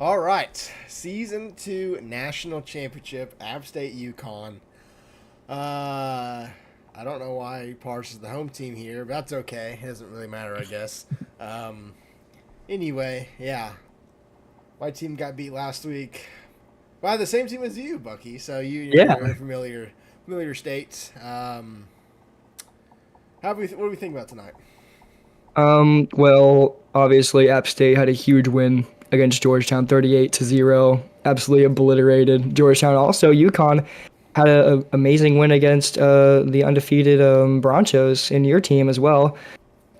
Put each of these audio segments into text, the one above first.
All right, Season 2 National Championship, App State UConn. I don't know why Pars is the home team here, but that's okay. It doesn't really matter, I guess. Um, anyway, yeah. My team got beat last week by the same team as you, Bucky. So Yeah. you're in familiar states. What do we think about tonight? Well, obviously App State had a huge win against Georgetown, 38-0. Absolutely obliterated Georgetown. Also, UConn had an amazing win against the undefeated Bronchos in your team as well.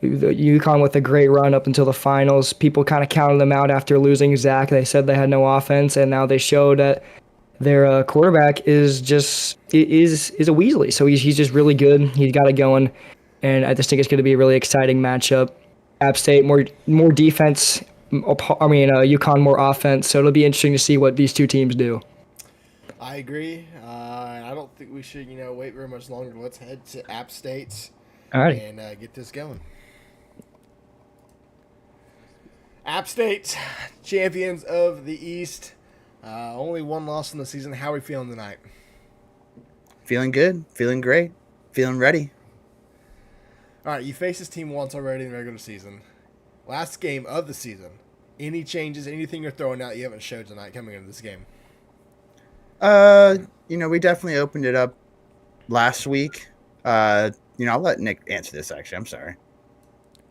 The UConn with a great run up until the finals. People kind of counted them out after losing Zach. They said they had no offense, and now they showed that their quarterback is a Weasley. So he's just really good. He's got it going, and I just think it's going to be a really exciting matchup. App State more defense. UConn more offense. So it'll be interesting to see what these two teams do. I agree. I don't think we should, wait very much longer. Let's head to App State All right. and get this going. App State, champions of the East. Only one loss in the season. How are we feeling tonight? Feeling good, feeling great, feeling ready. All right, you faced this team once already in the regular season. Last game of the season. Any changes, anything you're throwing out you haven't showed tonight coming into this game? We definitely opened it up last week. I'll let Nick answer this actually. I'm sorry.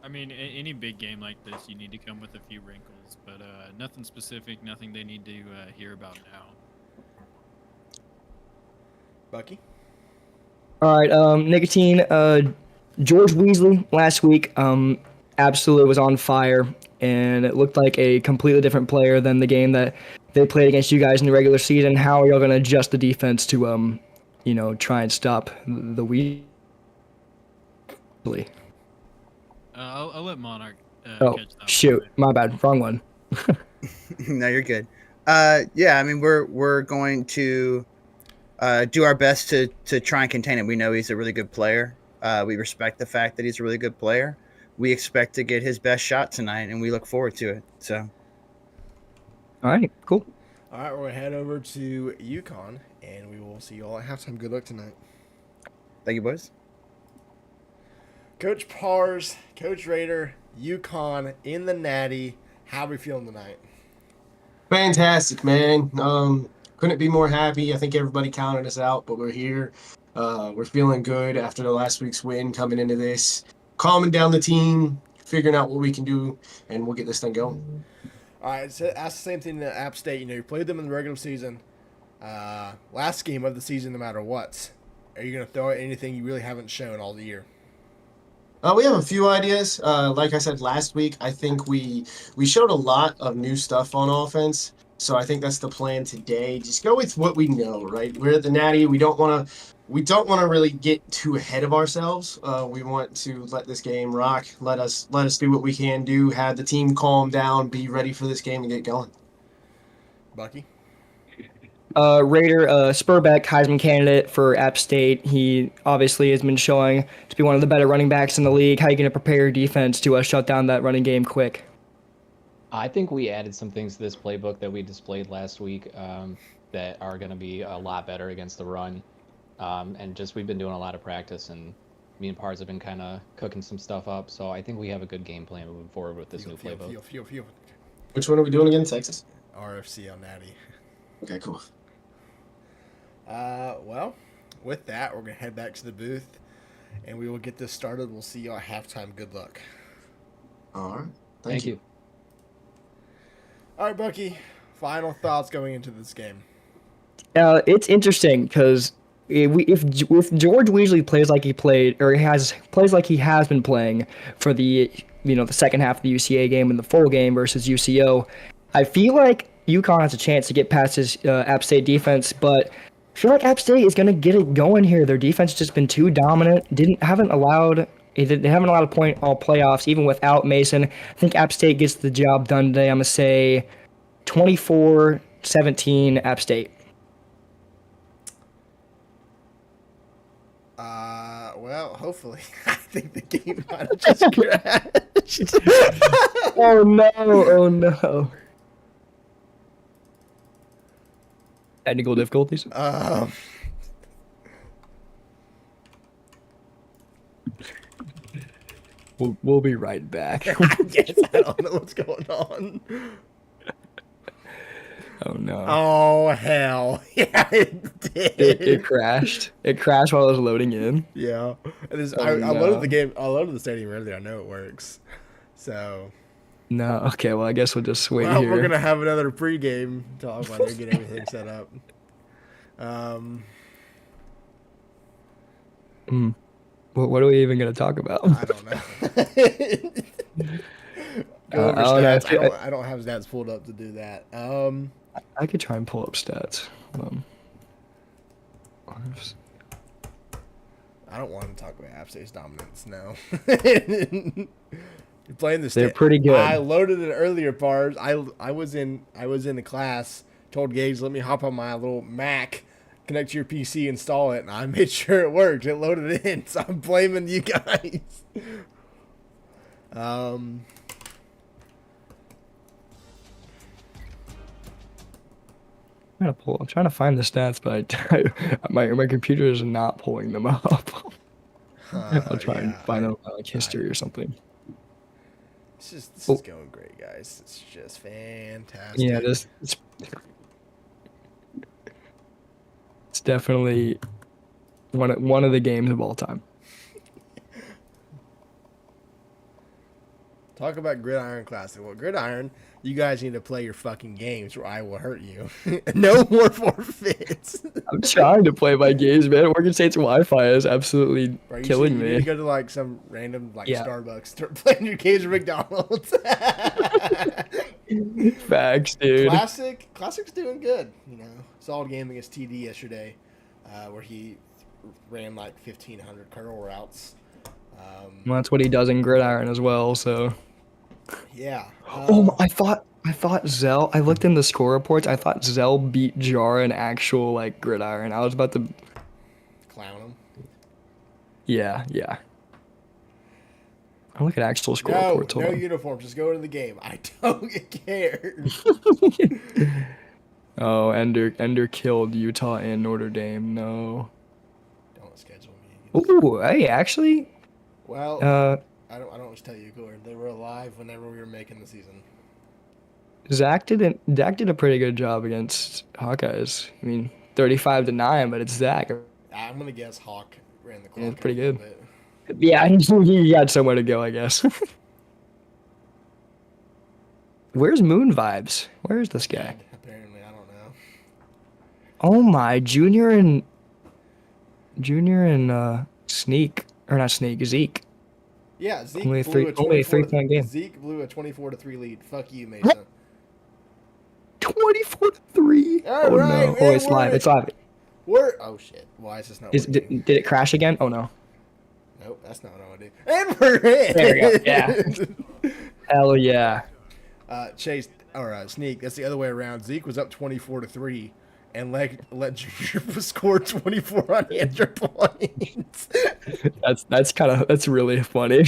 I mean, any big game like this, you need to come with a few wrinkles, but nothing specific, nothing they need to hear about now. Bucky? All right. Nicotine. George Weasley last week. Absolutely was on fire, and it looked like a completely different player than the game that they played against you guys in the regular season. How are y'all going to adjust the defense to, try and stop the Weasley? I'll let Monarch Oh, catch that. shoot. My bad. Wrong one. No, you're good. We're going to do our best to try and contain him. We know he's a really good player. We respect the fact that he's a really good player. We expect to get his best shot tonight, and we look forward to it. So, All right. Cool. All right, we're going to head over to UConn, and we will see you all at halftime. Good luck tonight. thank you, boys. Coach Pars, Coach Raider, UConn in the Natty. How are we feeling tonight? Fantastic, man. Couldn't be more happy. I think everybody counted us out, but we're here. We're feeling good after the last week's win coming into this. Calming down the team, figuring out what we can do, and we'll get this thing going. All right, so that's the same thing to App State. You played them in the regular season. Last game of the season, no matter what. Are you going to throw out anything you really haven't shown all the year? We have a few ideas. Like I said last week, I think we showed a lot of new stuff on offense. So I think that's the plan today. Just go with what we know, right? We're at the Natty. We don't want to really get too ahead of ourselves. We want to let this game rock. Let us do what we can do. Have the team calm down, be ready for this game, and get going. Bucky? Raider Spurbeck, Heisman candidate for App State. He obviously has been showing to be one of the better running backs in the league. How are you going to prepare your defense to shut down that running game quick? I think we added some things to this playbook that we displayed last week that are going to be a lot better against the run. And just we've been doing a lot of practice, and me and Pars have been kind of cooking some stuff up. So I think we have a good game plan moving forward with this new playbook. Which one are we doing again? Texas? RFCL Natty. Okay, cool. Well, with that, we're going to head back to the booth, and we will get this started. We'll see you at halftime. Good luck. All right. Thank you. All right, Bucky, final thoughts going into this game. It's interesting because if George Weasley plays like he played or plays like he has been playing for the the second half of the UCA game and the full game versus UCO, I feel like UConn has a chance to get past his App State defense, but I feel like App State is going to get it going here. Their defense has just been too dominant. They haven't allowed a point all playoffs, even without Mason. I think App State gets the job done today. I'm going to say 24-17 App State. Well, hopefully. I think the game might have just crashed. Oh, no. Technical difficulties. We'll be right back. Yes, I don't know what's going on. Oh no. Oh hell! Yeah, it did. It crashed. It crashed while I was loading in. Yeah, and Oh, I loaded no. the game. I loaded the stadium earlier. I know it works. So No. Okay. Well, I guess we'll just wait well, here. we're gonna have another pregame talk while they get everything set up. What are we even gonna talk about? I don't know. Go over I don't know. stats. I don't have stats pulled up to do that. I could try and pull up stats. I don't want to talk about App State's dominance. No. You're playing this. They're pretty good. I loaded it earlier, Pars. I was in the class. Told Gage, let me hop on my little Mac, connect to your PC, install it, and I made sure it worked. It loaded it in, so I'm blaming you guys. I'm trying to find the stats, but my computer is not pulling them up. I'll try and find out like history or something. This is going great, guys. It's just fantastic. Yeah, it's definitely one of the games of all time. Talk about Gridiron Classic. Well, Gridiron, you guys need to play your fucking games or I will hurt you. No more forfeits. I'm trying to play my games, man. Oregon State's Wi-Fi is absolutely killing You me. need to go to like some random Yeah. Starbucks, start playing your games at McDonald's. Facts, dude. Classic's doing good. Solid game against TD yesterday, where he ran like 1,500 curl routes. Well, that's what he does in Gridiron as well. So. Yeah. I thought Zell. I looked in the score reports. I thought Zell beat Jar in actual like Gridiron. I was about to clown him. Yeah. I look at actual score reports. No uniform. Just go into the game. I don't care. Oh, Ender killed Utah and Notre Dame. No. Don't schedule me. Ooh, hey, actually. Well, I don't know what to tell you, Gordon. They were alive whenever we were making the season. Dak did a pretty good job against Hawkeyes. I mean, 35-9, but it's Zach. I'm gonna guess Hawk ran the clock. It's pretty good. Bit. Yeah, he got somewhere to go, I guess. Where's Moon Vibes? Where is this guy? Apparently, I don't know. Oh my, Junior and Sneak, or not Sneak, Zeke. Yeah, Zeke Only blew a 3-point game. Zeke blew a 24-3 lead. Fuck you, Mason. 24-3. All Oh right, no! Oh, it's live. It's live. Oh shit! Why is this not working? Did it crash again? Oh no! Nope, that's not what I want to do. And we're in. There we go. Yeah. Hell yeah. Chase or Sneak. That's the other way around. Zeke was up 24-3, and let Junior score 24 unanswered points. That's really funny.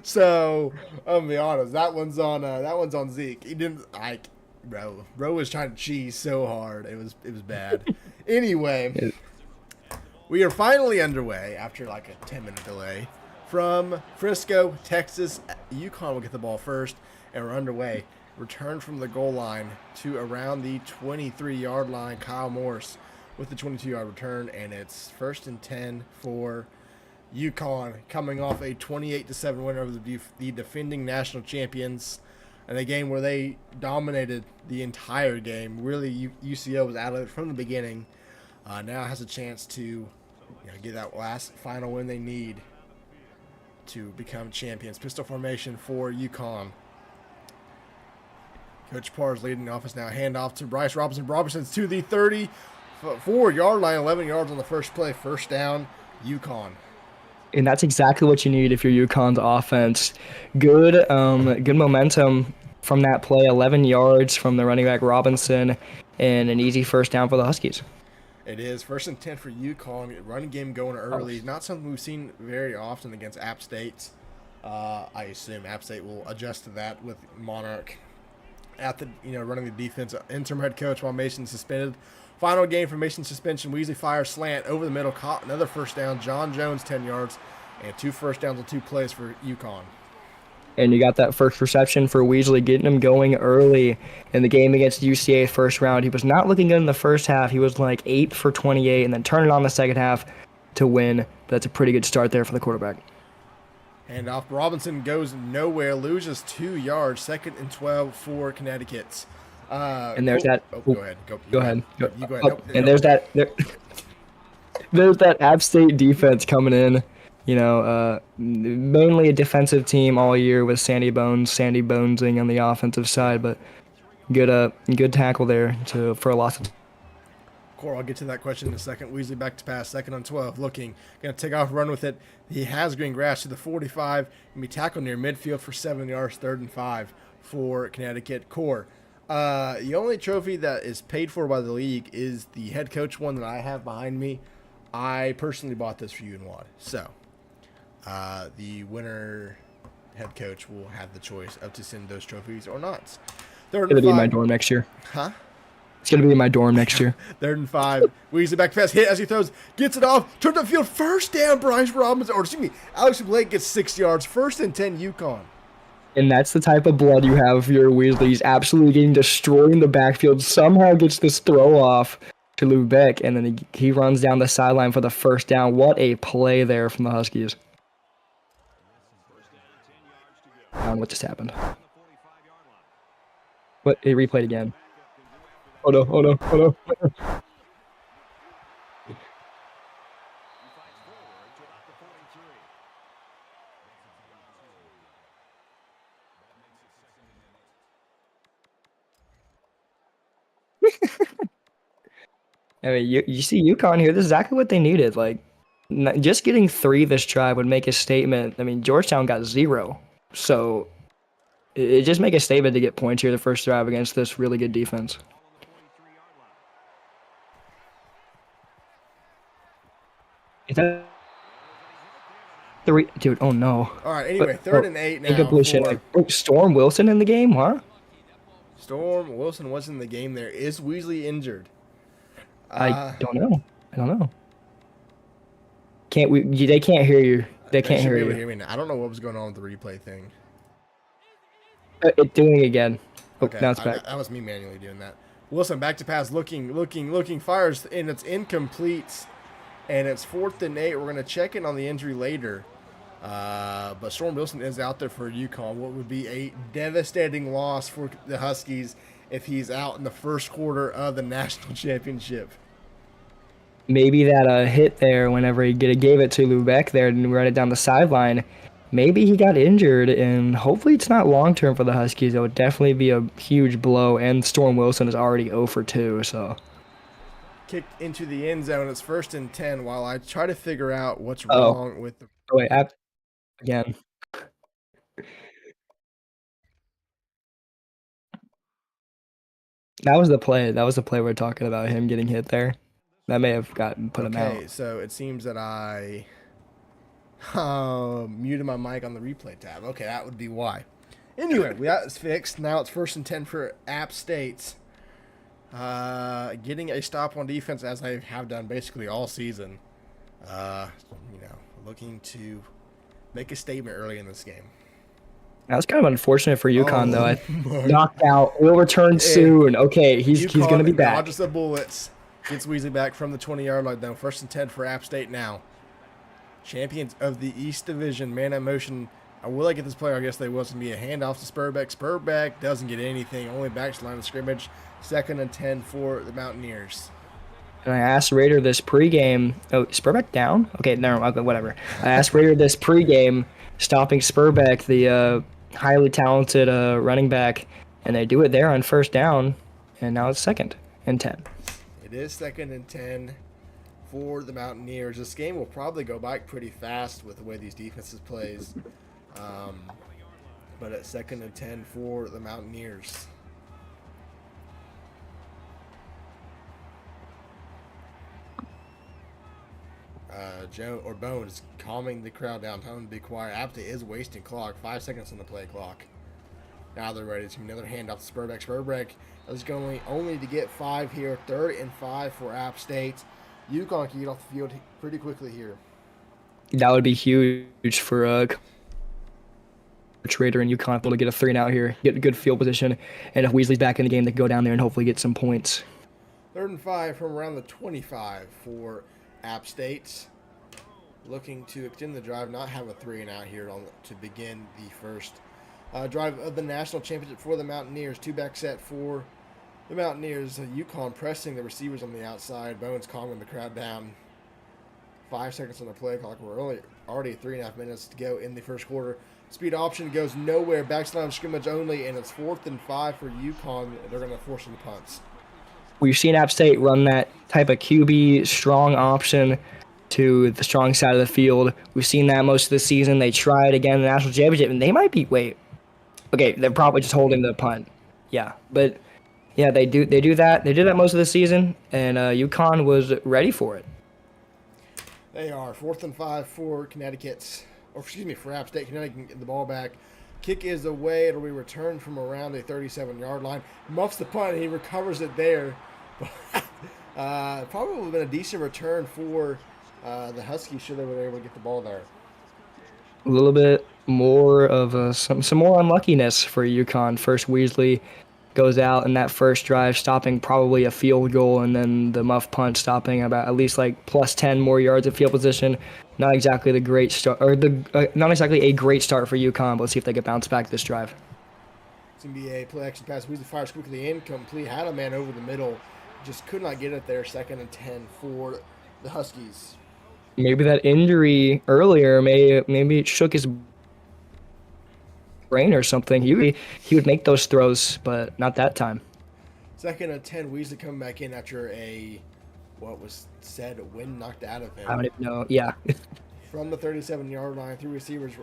So I'm gonna be honest. That one's on Zeke. He didn't like. Bro was trying to cheese so hard. It was bad. Anyway, we are finally underway after like a 10-minute delay from Frisco, Texas. UConn will get the ball first, and we're underway. Return from the goal line to around the 23-yard line. Kyle Morse with the 22-yard return, and it's 1st and 10 for UConn, coming off a 28-7 win over the defending national champions. In a game where they dominated the entire game. Really, UCO was out of it from the beginning. Now has a chance to get that last final win they need to become champions. Pistol formation for UConn. Coach Parr is leading the offense now. Handoff to Bryce Robinson. Robinson's to the 34-yard line. 11 yards on the first play. First down, UConn. And that's exactly what you need if you're UConn's offense. Good momentum from that play. 11 yards from the running back Robinson, and an easy first down for the Huskies. It is 1st and 10 for UConn. Running game going early. Not something we've seen very often against App State. I assume App State will adjust to that with Monarch at the running the defense. Interim head coach while Mason suspended. Final game for Mason's suspension. Weasley fires slant over the middle, caught another first down. John Jones 10 yards, and 2 first downs on 2 plays for UConn. And you got that first reception for Weasley, getting him going early in the game against UCA first round. He was not looking good in the first half. He was like 8 for 28, and then turned it on the second half to win. That's a pretty good start there for the quarterback. And off Robinson goes nowhere, loses 2 yards, 2nd and 12 for Connecticut. And there's that. Oh, go ahead. Go ahead. You go ahead. Oh, and there's that. There's that App State defense coming in. Mainly a defensive team all year with Sandy Bonesing on the offensive side, but good tackle there for a loss of. Core, I'll get to that question in a second. Weasley back to pass, 2nd and 12, looking, going to take off, run with it. He has green grass to the 45, and be tackled near midfield for 7 yards, 3rd and 5 for Connecticut. Core, the only trophy that is paid for by the league is the head coach one that I have behind me. I personally bought this for you and Wad. So, the winner head coach will have the choice of to send those trophies or not. 3rd and 5. It's going to be in my dorm next year. Huh? It's going to be in my dorm next year. 3rd and 5. Weasley back to pass. Hit as he throws. Gets it off. Turns up field. First down, Bryce Robinson. Or excuse me, Alex Blake gets 6 yards. 1st and 10, UConn. And that's the type of blood you have for your Weasley. He's absolutely getting destroyed in the backfield. Somehow gets this throw off to Lubeck, and then he runs down the sideline for the first down. What a play there from the Huskies. I don't know what just happened. What? It replayed again. Oh no. I mean, you see UConn here. This is exactly what they needed. Like, just getting 3 this drive would make a statement. I mean, Georgetown got 0. So, it just make a statement to get points here the first drive against this really good defense. Is that 3? Dude, oh no. All right, anyway, 3rd and 8 now. Incompletion. Storm Wilson in the game, huh? Storm Wilson was in the game there. Is Weasley injured? I don't know. They can't hear you. They can't hear you. Hear me now. I don't know what was going on with the replay thing. It's doing it again. Oh, Okay, now it's back. that was me manually doing that. Wilson back to pass, looking, fires, and it's incomplete. And it's 4th and 8. We're going to check in on the injury later. But Storm Wilson is out there for UConn. What would be a devastating loss for the Huskies if he's out in the first quarter of the national championship. Maybe that hit there whenever he gave it to Lubeck there and run it down the sideline. Maybe he got injured, and hopefully it's not long-term for the Huskies. It would definitely be a huge blow, and Storm Wilson is already 0 for 2, so... Kicked into the end zone. It's 1st and 10 while I try to figure out what's wrong with the... Oh, wait, again. That was the play. That was the play we're talking about, him getting hit there. That may have put him out. Okay, so it seems that I muted my mic on the replay tab. Okay, that would be why. Anyway, that is fixed. Now it's 1st and 10 for App State. Getting a stop on defense as I have done basically all season. Looking to make a statement early in this game. That was kind of unfortunate for UConn, though. I knocked out. Will return soon. Okay, he's going to be back. Dodges the bullets. Gets Weasley back from the 20-yard line. Now 1st and 10 for App State now. Champions of the East Division. Man in motion. I will get this player. I guess they was going to be a handoff to Spurbeck. Spurbeck doesn't get anything. Only back to line of scrimmage. 2nd and 10 for the Mountaineers. And I asked Raider this pregame. Oh, Spurbeck down? Okay, no, whatever. I asked Raider this pregame, stopping Spurbeck, the highly talented running back, and they do it there on 1st down, and now it's 2nd and 10. It is 2nd and 10 for the Mountaineers. This game will probably go by pretty fast with the way these defenses plays. But at 2nd and 10 for the Mountaineers. Bones calming the crowd down, telling them to be quiet. App State is wasting clock. 5 seconds on the play clock. Now they're ready to another handoff to Spurbeck. Spurbeck is going only to get 5 here. 3rd and 5 for App State. UConn can get off the field pretty quickly here. That would be huge for Trader and UConn able to get a 3 and out here, get a good field position, and if Weasley's back in the game, they can go down there and hopefully get some points. 3rd and 5 from around the 25 for App State. Looking to extend the drive, not have a 3 and out here to begin the first drive of the national championship for the Mountaineers. 2-back set for the Mountaineers. UConn pressing the receivers on the outside. Bones calming the crowd down. 5 seconds on the play clock. We're already 3.5 minutes to go in the first quarter. Speed option goes nowhere. Backslide scrimmage only, and it's 4th and 5 for UConn. They're going to force some punts. We've seen App State run that type of QB strong option to the strong side of the field. We've seen that most of the season. They try it again in the national championship, and they might be okay, they're probably just holding the punt. Yeah, but yeah, they do that. They did that most of the season, and UConn was ready for it. They are 4th and 5 for for App State. Connecticut can get the ball back. Kick is away. It'll be returned from around the 37-yard line. Muffs the punt, and he recovers it there. Probably would have been a decent return for the Huskies should they were able to get the ball there. A little bit more of some more unluckiness for UConn. First, Weasley goes out in that first drive, stopping probably a field goal, and then the muff punt stopping about at least like plus 10 more yards of field position. Not exactly the great start, or not exactly a great start for UConn. But let's see if they can bounce back this drive. It's going to be a play action pass. Weasley fires quickly incomplete. Had a man over the middle, just could not get it there. 2nd and 10 for the Huskies. Maybe that injury earlier maybe it shook his brain or something. He would make those throws, but not that time. 2nd and 10. Weasley coming back in after what was said, wind knocked out of him. I don't even know. Yeah. From the 37-yard line, two receivers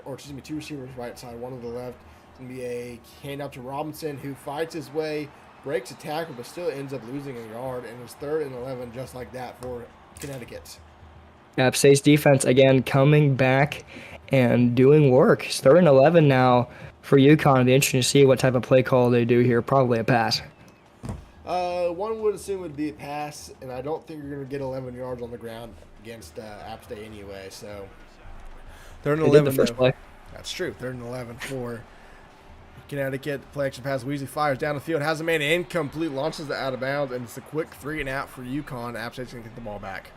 right side, one to the left. It's going to be a handout to Robinson, who fights his way, breaks a tackle, but still ends up losing a yard, and it's 3rd and 11 just like that for Connecticut. App State's defense, again, coming back and doing work. It's 3rd and 11 now for UConn. It'll be interesting to see what type of play call they do here. Probably a pass. One would assume it would be a pass, and I don't think you're going to get 11 yards on the ground against App State anyway. So 3rd and 11. The first play. That's true. 3rd and 11 for Connecticut. Play action pass. Weasley fires down the field, has a man incomplete, launches it out of bounds, and it's a quick 3 and out for UConn. App State's going to get the ball back.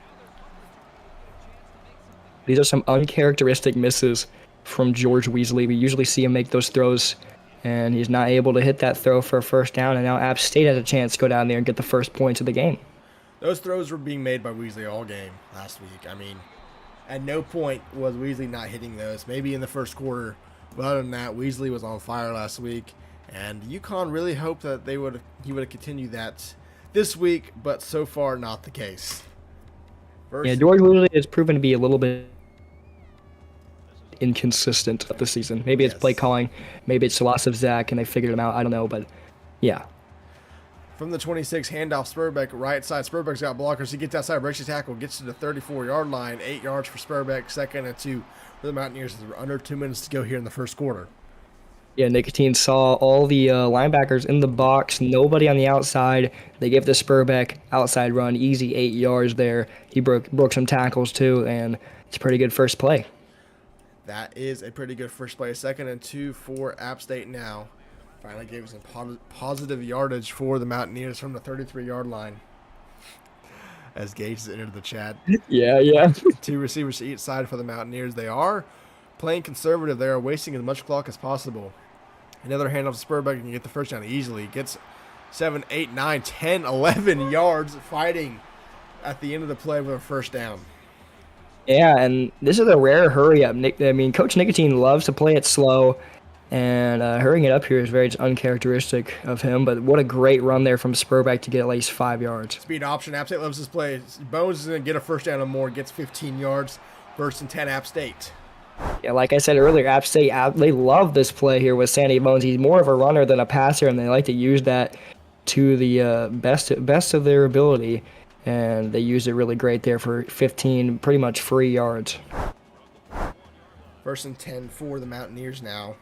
These are some uncharacteristic misses from George Weasley. We usually see him make those throws, and he's not able to hit that throw for a first down, and now App State has a chance to go down there and get the first points of the game. Those throws were being made by Weasley all game last week. I mean, at no point was Weasley not hitting those. Maybe in the first quarter, but other than that, Weasley was on fire last week, and UConn really hoped that he would have continued that this week, but so far not the case. George Weasley has proven to be a little bit inconsistent this season. Maybe it's play calling, maybe it's the loss of Zach and they figured him out. I don't know, but yeah. From the 26, handoff Spurbeck, right side. Spurbeck's got blockers. He gets outside, breaks his tackle, gets to the 34-yard line. 8 yards for Spurbeck. 2nd and 2 for the Mountaineers. There's under 2 minutes to go here in the first quarter. Yeah, Nicotine saw all the linebackers in the box, nobody on the outside. They give the Spurbeck outside run, easy 8 yards there. He broke some tackles too, and it's a pretty good first play. That is a pretty good first play. 2nd and 2 for App State now. Finally gave some positive yardage for the Mountaineers from the 33-yard line. As Gage has entered the chat. Yeah. 2 receivers to each side for the Mountaineers. They are playing conservative. They are wasting as much clock as possible. Another handoff to Spurbeck and get the first down easily. Gets 7, 8, 9, 10, 11 yards fighting at the end of the play with a first down. Yeah, and this is a rare hurry-up. Coach Nicotine loves to play it slow, and hurrying it up here is very uncharacteristic of him, but what a great run there from Spurbeck to get at least 5 yards. Speed option. App State loves this play. Bones is going to get a first down or more, gets 15 yards. 1st and 10, App State. Yeah, like I said earlier, App State, they love this play here with Sandy Bones. He's more of a runner than a passer, and they like to use that to the best of their ability. And they used it really great there for 15 pretty much free yards. 1st and 10 for the Mountaineers now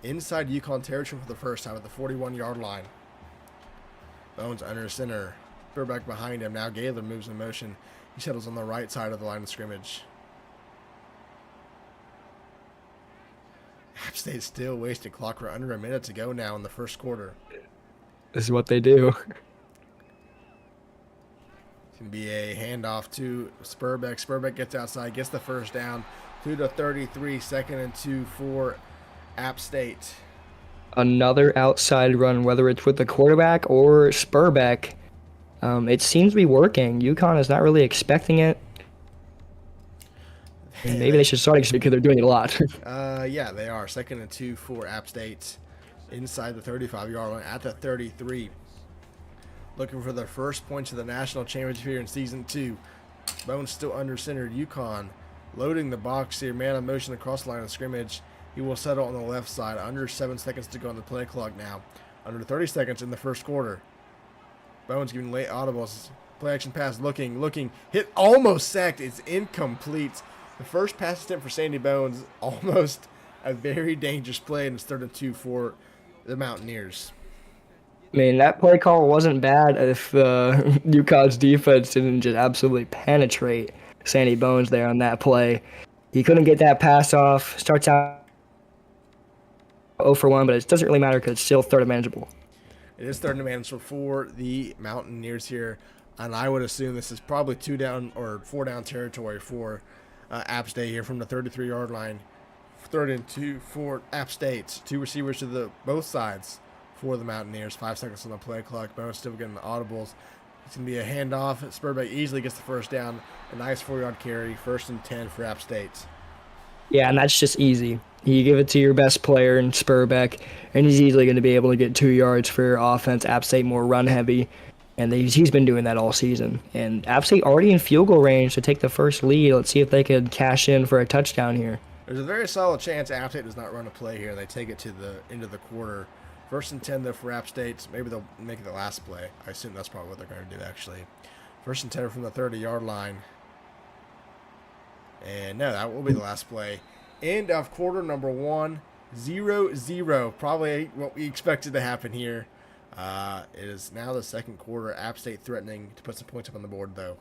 inside UConn territory for the first time at the 41-yard line. Bones under center. Spurbeck behind him. Now Gaylor moves in motion. He settles on the right side of the line of scrimmage. App State still wasting clock. We're under a minute to go now in the first quarter. This is what they do. It's going to be a handoff to Spurbeck. Spurbeck gets outside, gets the first down to the 33, 2nd and 2 for App State. Another outside run, whether it's with the quarterback or Spurbeck. It seems to be working. UConn is not really expecting it. And maybe they should start expecting because they're doing it a lot. Yeah, they are. 2nd and 2 for App State inside the 35-yard line at the 33. Looking for their first points of the national championship here in Season 2. Bones still under center. UConn loading the box here. Man on motion across the line of scrimmage. He will settle on the left side. Under 7 seconds to go on the play clock now. Under 30 seconds in the first quarter. Bones giving late audibles. Play action pass looking. Hit almost sacked. It's incomplete. The first pass attempt for Sandy Bones. Almost a very dangerous play, and it's 3rd and 2 for the Mountaineers. I mean, that play call wasn't bad if UConn's defense didn't just absolutely penetrate Sandy Bones there on that play. He couldn't get that pass off. Starts out 0 for 1, but it doesn't really matter because it's still 3rd and manageable. It is 3rd and manageable for the Mountaineers here, and I would assume this is probably 2 down or 4 down territory for App State here from the 33-yard line. 3rd and 2 for App State. 2 receivers to both sides for the Mountaineers. 5 seconds on the play clock. Bones still getting the audibles. It's going to be a handoff. Spurbeck easily gets the first down. A nice 4-yard carry. 1st and 10 for App State. Yeah, and that's just easy. You give it to your best player in Spurbeck, and he's easily going to be able to get 2 yards for your offense. App State more run-heavy, and he's been doing that all season. And App State already in field goal range to take the first lead. Let's see if they could cash in for a touchdown here. There's a very solid chance App State does not run a play here. They take it to the end of the quarter. 1st and 10, though, for App State. Maybe they'll make it the last play. I assume that's probably what they're going to do, actually. 1st and 10 from the 30-yard line. And no, that will be the last play. End of quarter number 1, 0-0. Probably what we expected to happen here. It is now the second quarter. App State threatening to put some points up on the board, though.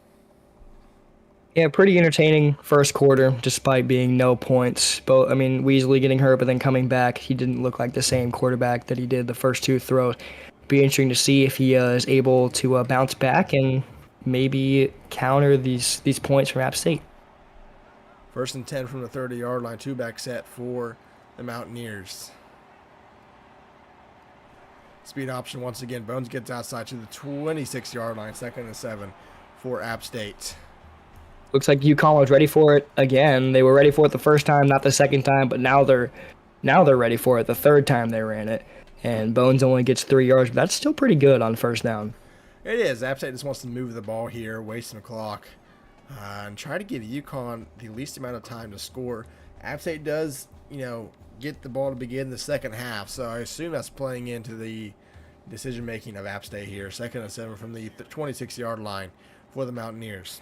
Yeah, pretty entertaining first quarter, despite being no points. But I mean, Weasley getting hurt, but then coming back, he didn't look like the same quarterback that he did the first 2 throws. Be interesting to see if he is able to bounce back and maybe counter these points from App State. 1st and 10 from the 30-yard line. 2-back set for the Mountaineers. Speed option once again. Bones gets outside to the 26-yard line. 2nd and 7 for App State. Looks like UConn was ready for it again. They were ready for it the first time, not the second time, but now they're ready for it the 3rd time they ran it. And Bones only gets 3 yards, but that's still pretty good on 1st down. It is. App State just wants to move the ball here, wasting the clock, and try to give UConn the least amount of time to score. App State does, get the ball to begin the second half, so I assume that's playing into the decision-making of App State here. 2nd and 7 from the 26-yard line for the Mountaineers.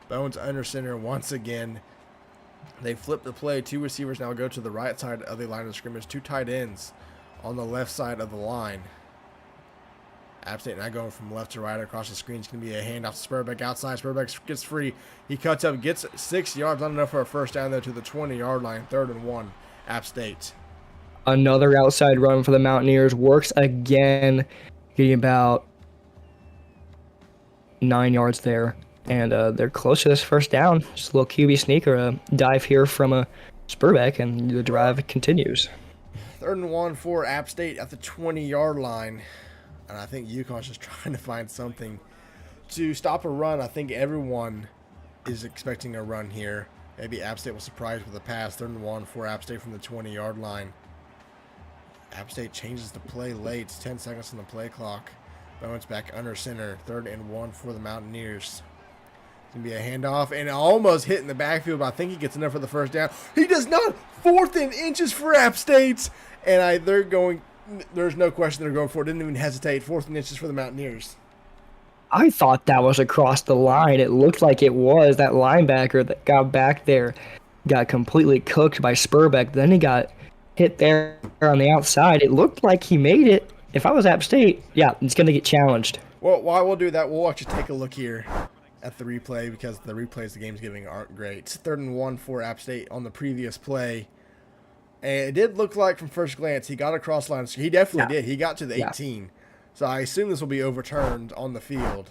Bones under center once again. They flip the play. 2 receivers now go to the right side of the line of scrimmage. 2 tight ends on the left side of the line. App State now going from left to right across the screen. It's going to be a handoff to Spurbeck outside. Spurbeck gets free. He cuts up, gets 6 yards. Not enough for a first down there to the 20-yard line. 3rd and 1, App State. Another outside run for the Mountaineers. Works again, getting about 9 yards there. And they're close to this first down. Just a little QB sneak or a dive here from Spurbeck, and the drive continues. 3rd and 1 for App State at the 20-yard line. And I think UConn's just trying to find something to stop a run. I think everyone is expecting a run here. Maybe App State was surprised with a pass. 3rd and 1 for App State from the 20-yard line. App State changes the play late. It's 10 seconds on the play clock. Bones back under center. 3rd and 1 for the Mountaineers. It's going to be a handoff and almost hit in the backfield, but I think he gets enough for the first down. He does not. 4th and inches for App State. And they're going... There's no question they're going for it. Didn't even hesitate. 4th and inches for the Mountaineers. I thought that was across the line. It looked like it was. That linebacker that got back there got completely cooked by Spurbeck. Then he got hit there on the outside. It looked like he made it. If I was App State, yeah, it's going to get challenged. Well, while we'll do that, we'll actually take a look here at the replay because the replays the game's giving aren't great. It's 3rd and 1 for App State on the previous play. And it did look like from first glance he got across line. He definitely did. He got to the 18. So I assume this will be overturned on the field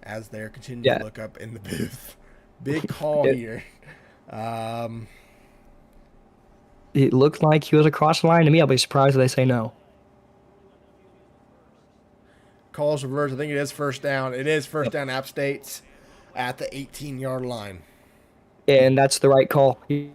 as they're continuing to look up in the booth. Big call here. It looked like he was across the line to me. I'll be surprised if they say no. Calls reversed. I think it is first down. It is first down App State's at the 18-yard line. And that's the right call. He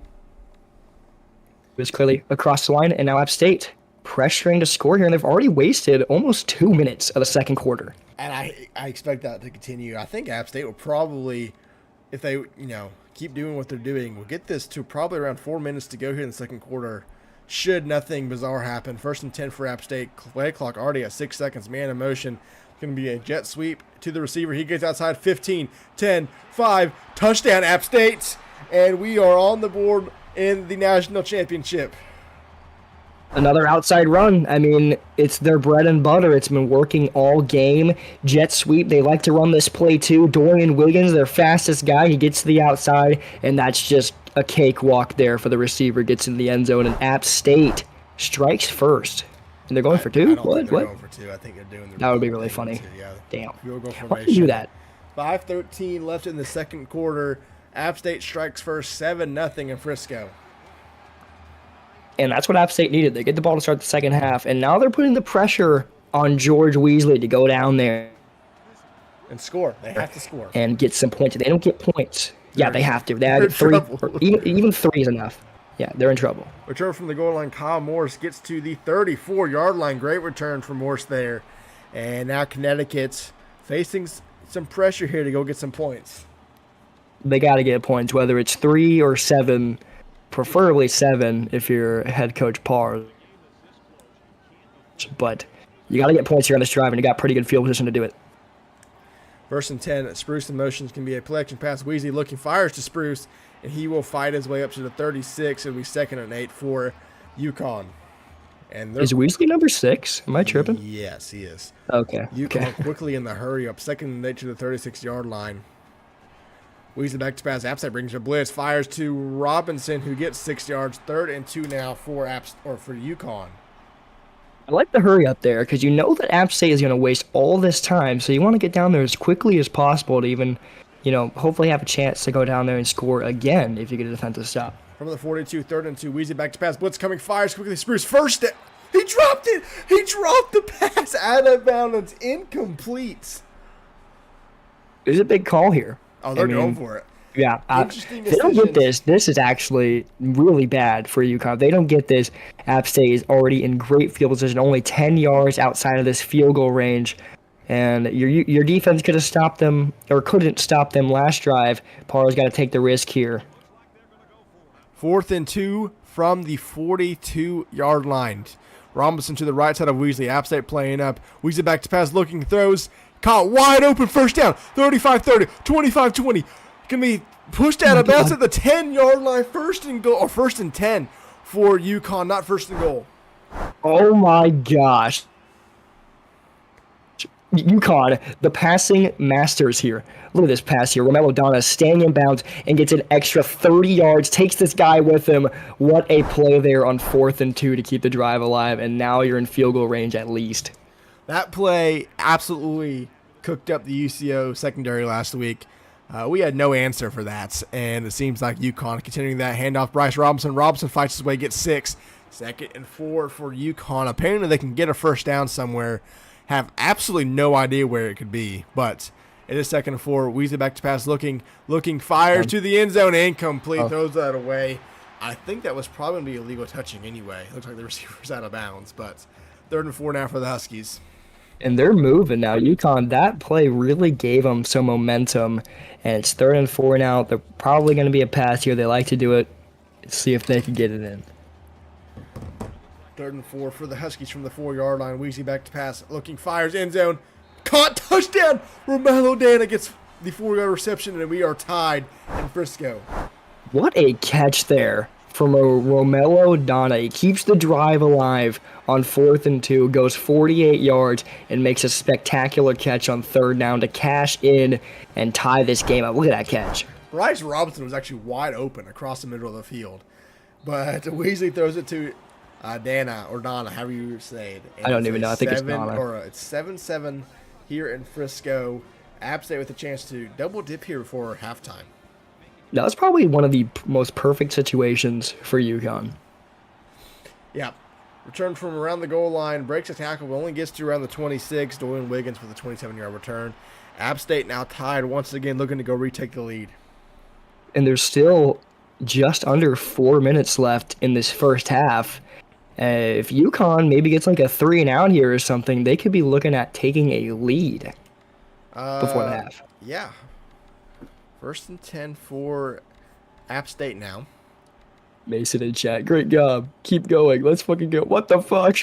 was clearly across the line, and now App State pressuring to score here, and they've already wasted almost 2 minutes of the second quarter. And I expect that to continue. I think App State will probably, if they keep doing what they're doing, will get this to probably around 4 minutes to go here in the second quarter. Should nothing bizarre happen. 1st and 10 for App State. Play clock already at 6 seconds. Man in motion. Going to be a jet sweep to the receiver. He gets outside 15, 10, 5. Touchdown App State. And we are on the board in the national championship. Another outside run. I mean, it's their bread and butter. It's been working all game. Jet sweep. They like to run this play too. Dorian Wiggins, their fastest guy, he gets to the outside, and that's just a cakewalk there for the receiver. Gets in the end zone, and App State strikes first. And they're going for 2? I don't think What? they're going for 2. I think they're doing the That would be really funny. Yeah. Damn. Field goal Why formation. would you do that? 5:13 left in the second quarter. App State strikes first, 7-0 in Frisco. And that's what App State needed. They get the ball to start the second half, and now they're putting the pressure on George Weasley to go down there And score. They have to score. and get some points. They don't get points. Yeah, they have to. They have they're to get 3. in trouble. Or even 3 is enough. Yeah, they're in trouble. Return from the goal line. Kyle Morse gets to the 34-yard line. Great return from Morse there. And now Connecticut's facing some pressure here to go get some points. They got to get points, whether it's 3 or 7, preferably 7 if you're head coach Parr. But you got to get points here on this drive, and you got pretty good field position to do it. 1st and 10. Spruce in motions can be a play action pass. Weasley looking, fires to Spruce, and he will fight his way up to the 36. It'll be 2nd and 8 for UConn. And Is Weasley number 6? Am I tripping? Yes, he is. Okay. UConn quickly in the hurry up. 2nd and 8 to the 36-yard line. Weasley back to pass. App State brings a blitz. Fires to Robinson, who gets 6 yards. 3rd and 2 now for UConn. I like the hurry up there because you know that App State is going to waste all this time, so you want to get down there as quickly as possible to even, hopefully have a chance to go down there and score again if you get a defensive stop. From the 42, 3rd and 2. Weasley back to pass. Blitz coming. Fires quickly. Spruce first. He dropped it. He dropped the pass out of bounds. It's incomplete. There's a big call here. Oh, they're going for it. Yeah, Interesting they don't get decisions. this. This is actually really bad for UConn. They don't get this. App State is already in great field position, only 10 yards outside of this field goal range. And your defense could have stopped them, or couldn't stop them last drive. Parr's got to take the risk here. 4th and 2 from the 42-yard line. Robinson to the right side of Weasley. App State playing up. Weasley back to pass, looking, throws. Caught wide open, first down. 35-30, 25-20. Can be pushed out of bounds at the 10-yard line. 1st and goal, or 1st and 10 for UConn, not 1st and goal. Oh my gosh. UConn, the passing masters here. Look at this pass here. Romelo Donna staying in bounds and gets an extra 30 yards, takes this guy with him. What a play there on 4th and 2 to keep the drive alive, and now you're in field goal range at least. That play absolutely cooked up the UCO secondary last week. We had no answer for that, and it seems like UConn continuing that handoff. Bryce Robinson. Robinson fights his way, gets 6. 2nd and 4 for UConn. Apparently they can get a first down somewhere. Have absolutely no idea where it could be, but it is 2nd and 4. Weasley back to pass, looking, fires to the end zone, incomplete, throws that away. I think that was probably going to be illegal touching anyway. Looks like the receiver's out of bounds, but 3rd and 4 now for the Huskies. And they're moving now. UConn, that play really gave them some momentum, and it's 3rd and 4 now. They're probably going to be a pass here. They like to do it. Let's see if they can get it in. 3rd and 4 for the Huskies from the 4-yard line. Weasley back to pass, looking, fires, end zone. Caught, touchdown! Romelo Dana gets the 4-yard reception, and we are tied in Frisco. What a catch there from a Romello Donna. He keeps the drive alive on 4th and 2, goes 48 yards, and makes a spectacular catch on 3rd down to cash in and tie this game up. Look at that catch. Bryce Robinson was actually wide open across the middle of the field. But Weasley throws it to Dana, or Donna, however you say it. And I don't even know. I think it's Donna. It's 7-7 here in Frisco. App State with a chance to double dip here before halftime. That was probably one of the most perfect situations for UConn. Yeah. Return from around the goal line, breaks a tackle, but only gets to around the 26. Dorian Wiggins with a 27-yard return. App State now tied once again, looking to go retake the lead. And there's still just under 4 minutes left in this first half. If UConn maybe gets like a 3 and out here or something, they could be looking at taking a lead before the half. Yeah. 1st and 10 for App State now. Mason in chat, great job. Keep going. Let's fucking go. What the fuck?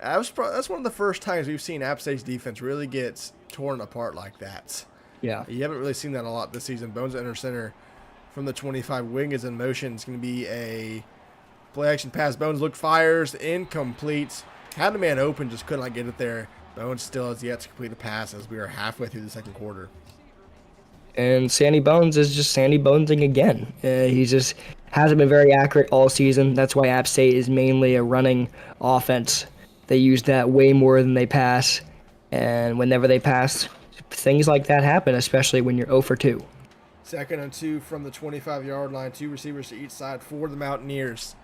That's one of the first times we've seen App State's defense really gets torn apart like that. Yeah. You haven't really seen that a lot this season. Bones under center from the 25. Wing is in motion. It's going to be a play action pass. Bones fires, incomplete. Had a man open, just couldn't get it there. Bones still has yet to complete the pass as we are halfway through the second quarter. And Sandy Bones is just Sandy Bonesing again. He just hasn't been very accurate all season. That's why App State is mainly a running offense. They use that way more than they pass. And whenever they pass, things like that happen, especially when you're 0 for 2. 2nd and 2 from the 25-yard line. 2 receivers to each side for the Mountaineers.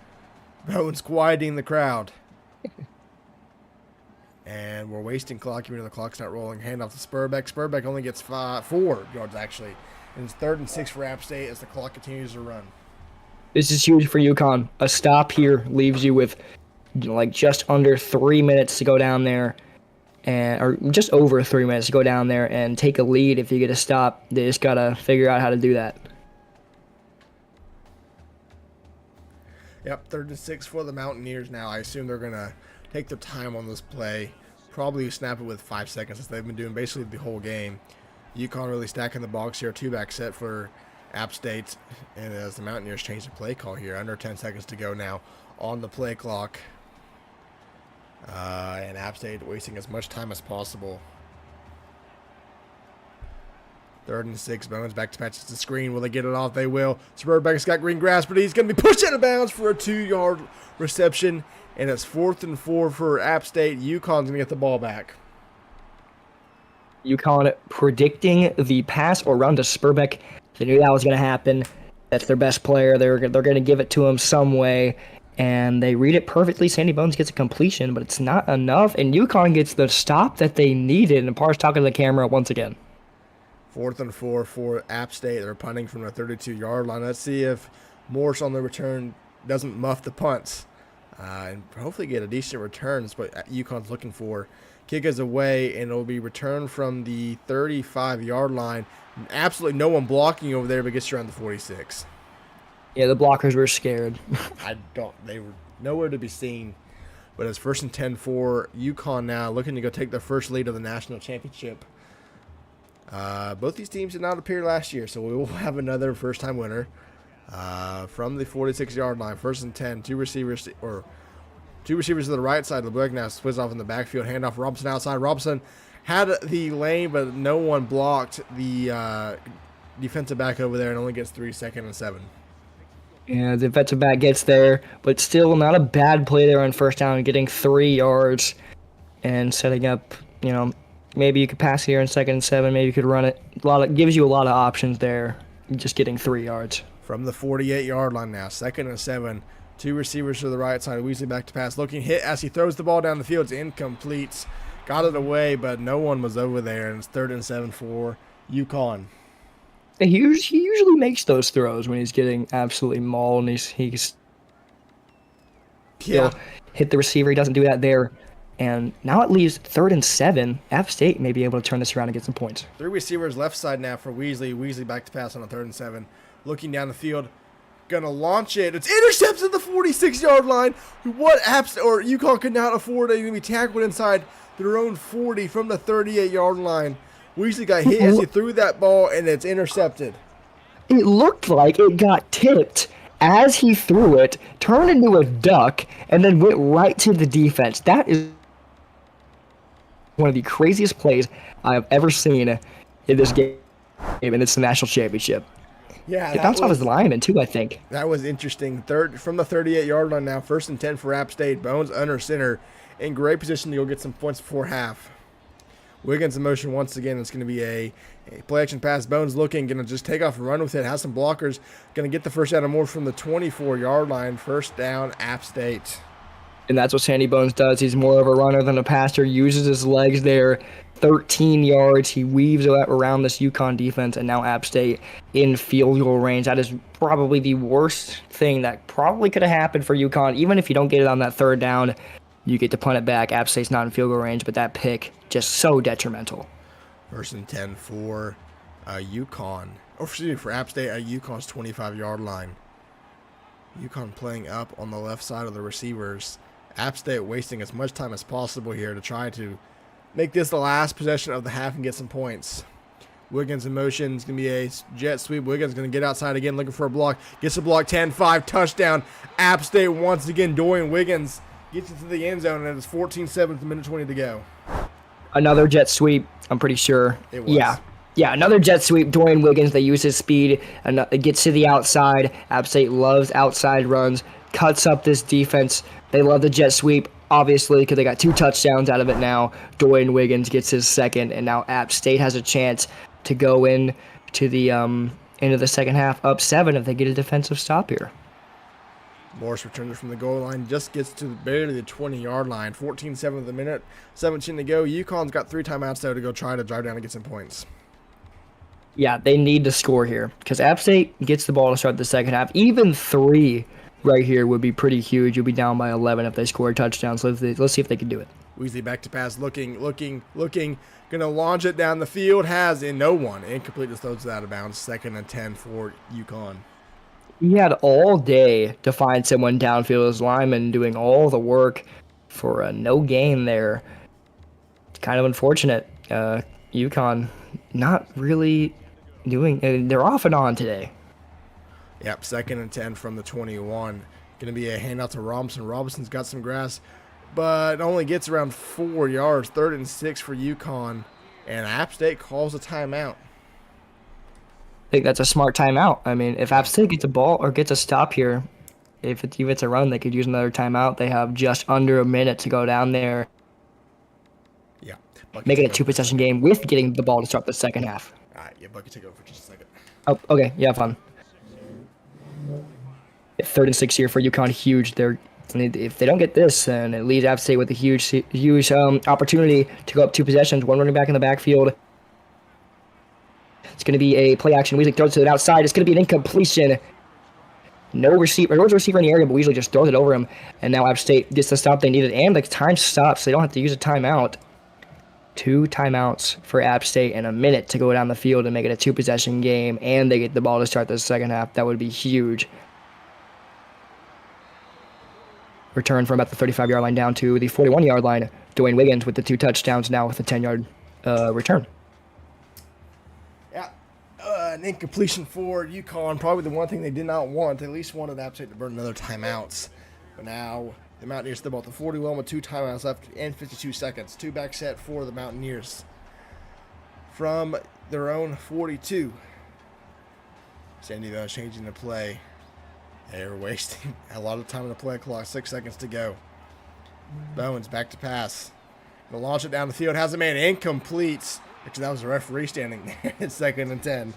Bones quieting the crowd. And we're wasting clock, even though the clock's not rolling. Hand off to Spurbeck. Spurbeck only gets 4 yards, actually. And it's 3rd and 6 for App State as the clock continues to run. This is huge for UConn. A stop here leaves you with just under 3 minutes to go down there, or just over 3 minutes to go down there and take a lead. If you get a stop, they just got to figure out how to do that. Yep, 3rd and 6 for the Mountaineers now. I assume they're going to take their time on this play. Probably snap it with 5 seconds as they've been doing basically the whole game. UConn really stacking the box here. 2-back set for App State. And as the Mountaineers change the play call here, under 10 seconds to go now on the play clock. And App State wasting as much time as possible. 3rd and 6. Bones back to patches the screen. Will they get it off? They will. Spurbeck's got green grass, but he's going to be pushed out of bounds for a 2-yard reception. And it's 4th and 4 for App State. UConn's going to get the ball back. UConn predicting the pass or run to Spurbeck. They knew that was going to happen. That's their best player. They're going to give it to him some way. And they read it perfectly. Sandy Bones gets a completion, but it's not enough. And UConn gets the stop that they needed. And Parr's talking to the camera once again. 4th and 4 for App State. They're punting from the 32-yard line. Let's see if Morse on the return doesn't muff the punts. And hopefully get a decent return. That's what UConn's looking for. Kick is away, and it'll be returned from the 35-yard line. Absolutely no one blocking over there, but gets around the 46. Yeah, the blockers were scared. They were nowhere to be seen. But it's 1st and 10 for UConn now, looking to go take their first lead of the national championship. Both these teams did not appear last year, so we will have another first-time winner. From the 46-yard line, 1st and 10, two receivers to the right side of the block now, splits off in the backfield, handoff Robinson outside. Robinson had the lane, but no one blocked the defensive back over there, and only gets 3, 2nd and 7. Yeah, the defensive back gets there, but still not a bad play there on 1st down, getting 3 yards and setting up, maybe you could pass here in 2nd and 7, maybe you could run it. Gives you a lot of options there, just getting 3 yards. From the 48-yard line now, 2nd and 7. Two receivers to the right side. Weasley back to pass. Looking hit as he throws the ball down the field. It's incomplete. Got it away, but no one was over there. And it's 3rd and 7 for UConn. He usually makes those throws when he's getting absolutely mauled and he's hit the receiver. He doesn't do that there. And now it leaves 3rd and 7. App State may be able to turn this around and get some points. 3 receivers left side now for Weasley. Weasley back to pass on a 3rd and 7. Looking down the field. Gonna launch it. It's intercepted at the 46-yard line. What UConn could not afford. They're gonna be tackled inside their own 40 from the 38-yard line. Weasley got hit as he threw that ball, and it's intercepted. It looked like it got tipped, as he threw it, turned into a duck, and then went right to the defense. That is one of the craziest plays I have ever seen in this game, and it's the national championship. Yeah, It bounced off his lineman, too, I think. that was interesting. Third from the 38-yard line now. 1st and 10 for App State. Bones under center. In great position to go get some points before half. Wiggins in motion once again. It's going to be a play action pass. Bones looking. Going to just take off and run with it. Has some blockers. Going to get the first down and more from the 24-yard line. First down, App State. And that's what Sandy Bones does. He's more of a runner than a passer. Uses his legs there. 13 yards. He weaves around this UConn defense, and now App State in field goal range. That is probably the worst thing that probably could have happened for UConn. Even if you don't get it on that third down, you get to punt it back. App State's not in field goal range, but that pick just so detrimental. 1st and 10 for UConn. Or excuse me, for App State at UConn's 25-yard line. UConn playing up on the left side of the receivers. App State wasting as much time as possible here to try to make this the last possession of the half and get some points. Wiggins in motion. It's going to be a jet sweep. Wiggins going to get outside again, looking for a block. Gets a block, 10-5, touchdown. App State once again. Dorian Wiggins gets into the end zone, and it's 14-7 with a minute 20 to go. Another jet sweep, I'm pretty sure. It was. Yeah, another jet sweep. Dorian Wiggins, they use his speed, and it gets to the outside. App State loves outside runs, cuts up this defense. They love the jet sweep, obviously, because they got 2 touchdowns out of it now. Dorian Wiggins gets his second, and now App State has a chance to go into the into the second half up 7 if they get a defensive stop here. Morris returns it from the goal line, just gets to barely the 20-yard line. 14-7 of the minute, 17 to go. UConn's got 3 timeouts, though, to go try to drive down and get some points. Yeah, they need to score here because App State gets the ball to start the second half. Even 3 right here would be pretty huge. You'll be down by 11 if they score a touchdown. So let's see if they can do it. Weasley back to pass, looking. Going to launch it down the field. Has in no one. Incomplete, just throws it out of bounds. 2nd and 10 for UConn. He had all day to find someone downfield as lineman doing all the work for a no gain there. It's kind of unfortunate. UConn not really doing. They're off and on today. Yep, 2nd and 10 from the 21. Going to be a handout to Robinson. Robinson's got some grass, but only gets around 4 yards. 3rd and 6 for UConn, and App State calls a timeout. I think that's a smart timeout. I mean, if App State gets a ball or gets a stop here, if it's a run, they could use another timeout. They have just under a minute to go down there. Yeah. Make it a 2-possession game with getting the ball to start the second half. All right, yeah, Bucky, take over for just a second. Oh, okay. Yeah, fun. 3rd and 6 here for UConn. Huge. If they don't get this, then it leaves App State with a huge opportunity to go up 2 possessions. 1 running back in the backfield. It's going to be a play action. Weasley throws it to the outside. It's going to be an incompletion. No receiver in the area, but Weasley just throws it over him. And now App State gets the stop they needed, and the time stops. So they don't have to use a timeout. 2 timeouts for App State and a minute to go down the field and make it a 2-possession game, and they get the ball to start the second half. That would be huge. Return from about the 35-yard line down to the 41-yard line. Dwayne Wiggins with the 2 touchdowns now with a 10-yard return. Yeah, an incompletion for UConn. Probably the one thing they did not want. They at least wanted App State to burn another timeouts. But now the Mountaineers still about the 41 with 2 timeouts left and 52 seconds. 2 back set for the Mountaineers from their own 42. Sandy Bones changing the play. They're wasting a lot of time on the play clock. 6 seconds to go. Bowens back to pass. Gonna launch it down the field. Has a man incomplete. Actually, that was the referee standing there. It's 2nd and 10.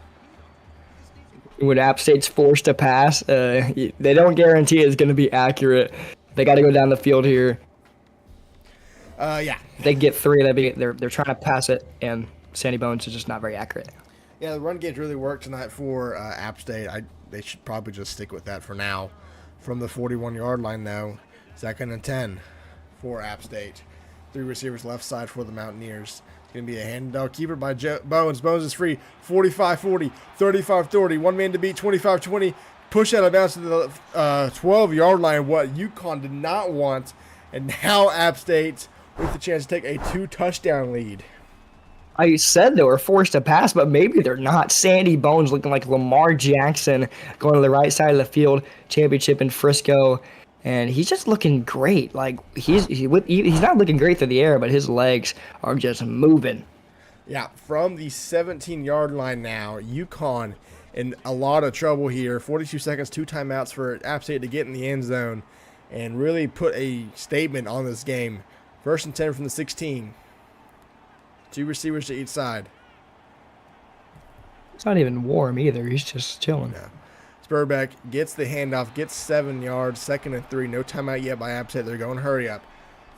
When App State's forced to pass, they don't guarantee it's going to be accurate. They got to go down the field here. Yeah. If they get 3, they're trying to pass it, and Sandy Bones is just not very accurate. Yeah, the run game's really worked tonight for App State. They should probably just stick with that for now. From the 41-yard line, though, 2nd and 10 for App State. 3 receivers left side for the Mountaineers. Going to be a handout keeper by Bones. Bones is free. 45-40, 35-30. 1 man to beat, 25-20. Push out of bounds to the 12-yard line, what UConn did not want. And now App State with the chance to take a 2-touchdown lead. I said they were forced to pass, but maybe they're not. Sandy Bones looking like Lamar Jackson going to the right side of the field. Championship in Frisco, and he's just looking great. Like he's not looking great through the air, but his legs are just moving. Yeah, from the 17-yard line now, UConn in a lot of trouble here. 42 seconds, 2 timeouts for App State to get in the end zone and really put a statement on this game. 1st and 10 from the 16. 2 receivers to each side. It's not even warm either. He's just chilling. No. Spurbeck gets the handoff, gets 7 yards, 2nd and 3. No timeout yet by App State. They're going hurry up.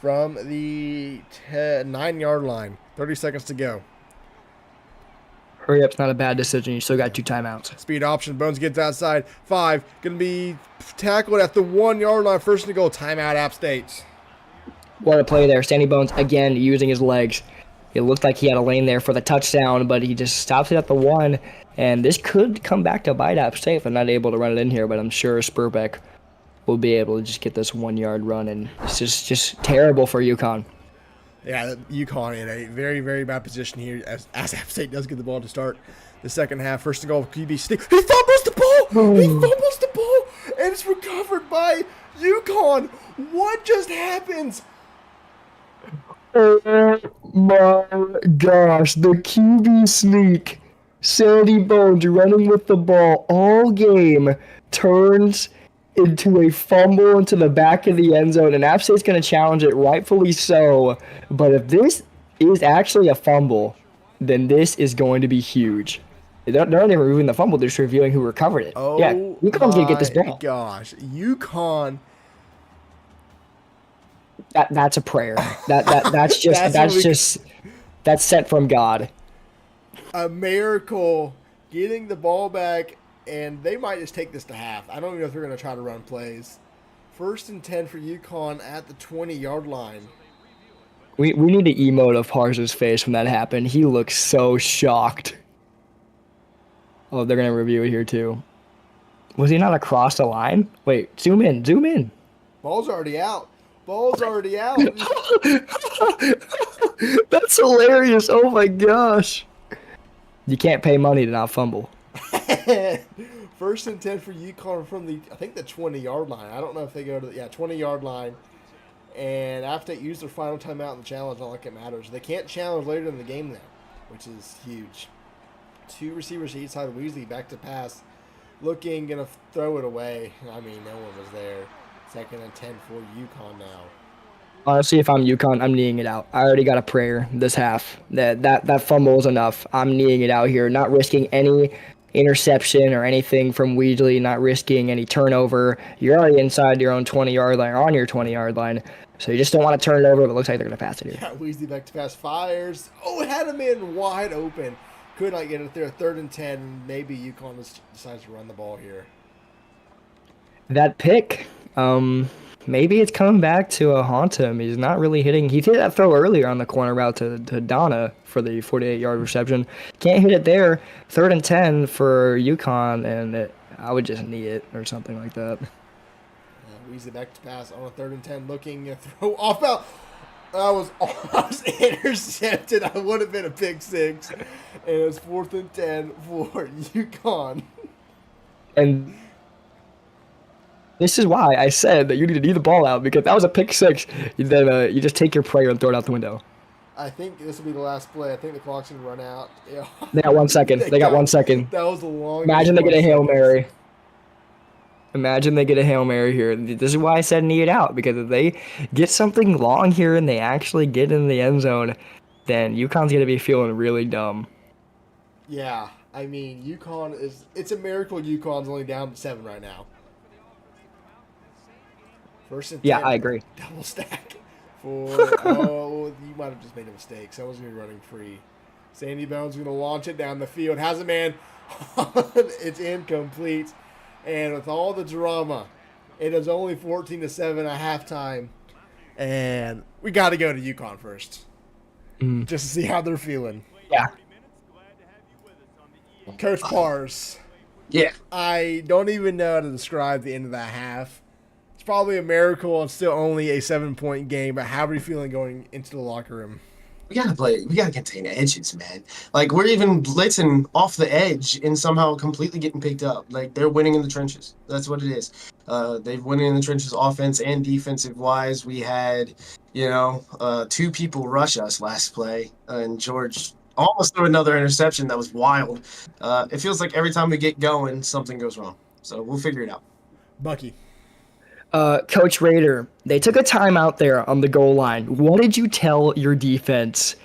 From the 9-yard line, 30 seconds to go. Hurry up's not a bad decision. You still got 2 timeouts. Speed option. Bones gets outside. 5. Going to be tackled at the 1-yard line. 1st and goal. Timeout App State. What a play there. Sandy Bones, again, using his legs. It looked like he had a lane there for the touchdown, but he just stops it at the 1. And this could come back to bite App State if I'm not able to run it in here, but I'm sure Spurbeck will be able to just get this 1-yard run. And it's just terrible for UConn. Yeah, UConn in a very, very bad position here as App State does get the ball to start the second half. 1st and goal, QB Sneak. He fumbles the ball! He fumbles the ball! And it's recovered by UConn. What just happens? Oh my gosh, the QB sneak. Sandy Bones running with the ball all game turns into a fumble into the back of the end zone, and App State's going to challenge it, rightfully so. But if this is actually a fumble, then this is going to be huge. They're not even reviewing the fumble, they're just reviewing who recovered it. Oh, yeah, UConn's going to get this ball. Gosh, UConn. That's a prayer. That's just that's sent from God. A miracle getting the ball back, and they might just take this to half. I don't even know if they're going to try to run plays. 1st and 10 for UConn at the 20-yard line. We need to emote of Pars's face when that happened. He looks so shocked. Oh, they're going to review it here too. Was he not across the line? Wait, zoom in. Ball's already out. Ball's already out. That's hilarious. Oh my gosh. You can't pay money to not fumble. 1st and 10 for UConn from the, I think the 20-yard line. I don't know if they go to the 20-yard line. And after they use their final timeout in the challenge, not like it matters. They can't challenge later in the game now, which is huge. 2 receivers to each side. Weasley back to pass. Looking, going to throw it away. I mean, no one was there. 2nd and 10 for UConn now. Honestly, if I'm UConn, I'm kneeing it out. I already got a prayer this half. That fumble is enough. I'm kneeing it out here, not risking any interception or anything from Weasley, not risking any turnover. You're already inside your own 20-yard line, or on your 20-yard line, so you just don't want to turn it over, but it looks like they're going to pass it here. Yeah, Weasley back to pass, fires. Oh, it had him in wide open. Could not get it there. 3rd and 10. Maybe UConn decides to run the ball here. That pick, maybe it's coming back to haunt him. He's not really hitting. He hit that throw earlier on the corner route to Donna for the 48-yard reception. Can't hit it there. 3rd and 10 for UConn, and I would just knee it or something like that. Weasley back to pass on a 3rd and 10, looking to throw off out. That was almost intercepted. I would have been a pick 6. And it's 4th and 10 for UConn. And this is why I said that you need to knee the ball out, because if that was a pick 6, then you just take your prayer and throw it out the window. I think this will be the last play. I think the clock's going to run out. Yeah. They got 1 second. They got 1 second. That was the longest. Imagine they get a Hail Mary. Imagine they get a Hail Mary here. This is why I said knee it out, because if they get something long here and they actually get in the end zone, then UConn's going to be feeling really dumb. Yeah. I mean, UConn is... It's a miracle UConn's only down 7 right now. 1st and 10. Yeah, I agree. Double stack. You might have just made a mistake. Someone's going to be running free. Sandy Bones going to launch it down the field. Has a man. It's incomplete. And with all the drama, it is only 14-7 at halftime. And we got to go to UConn first. Just to see how they're feeling. Yeah. Coach Pars. Yeah. I don't even know how to describe the end of that half. It's probably a miracle and still only a 7-point game, but how are you feeling going into the locker room? We gotta contain edges, man. Like, we're even blitzing off the edge and somehow completely getting picked up. Like, they're winning in the trenches. That's what it is. They've winning in the trenches, offense and defensive wise. We had, 2 people rush us last play, and George almost threw another interception that was wild. It feels like every time we get going, something goes wrong. So we'll figure it out. Bucky. Coach Raider, they took a timeout there on the goal line. What did you tell your defense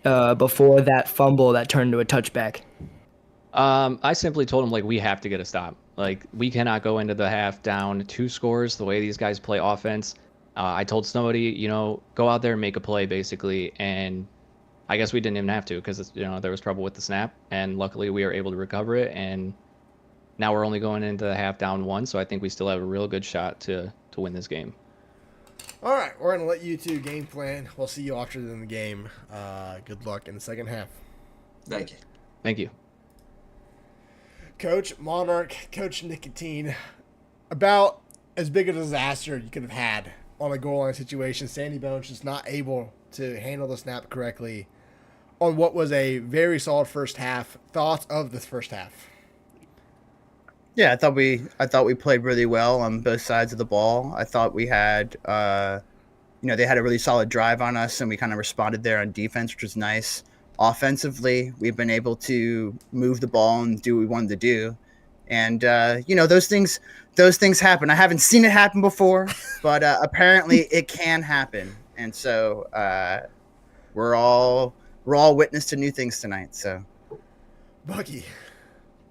before that fumble that turned into a touchback? I simply told them, like, we have to get a stop. Like, we cannot go into the half down 2 scores the way these guys play offense. I told somebody, go out there and make a play, basically. And I guess we didn't even have to because, there was trouble with the snap. And luckily we were able to recover it. And now we're only going into the half down 1. So I think we still have a real good shot to win this game. All right, we're going to let you two game plan. We'll see you after the game. Good luck in the second half. Thank you. Thank you. Coach Monarch, Coach Nicotine, about as big a disaster you could have had on a goal line situation. Sandy Bones just not able to handle the snap correctly on what was a very solid first half. Thoughts of this first half? Yeah, I thought we played really well on both sides of the ball. I thought we had, they had a really solid drive on us, and we kind of responded there on defense, which was nice. Offensively, we've been able to move the ball and do what we wanted to do. And, those things happen. I haven't seen it happen before, but apparently it can happen. And so we're all witness to new things tonight. So, Bucky.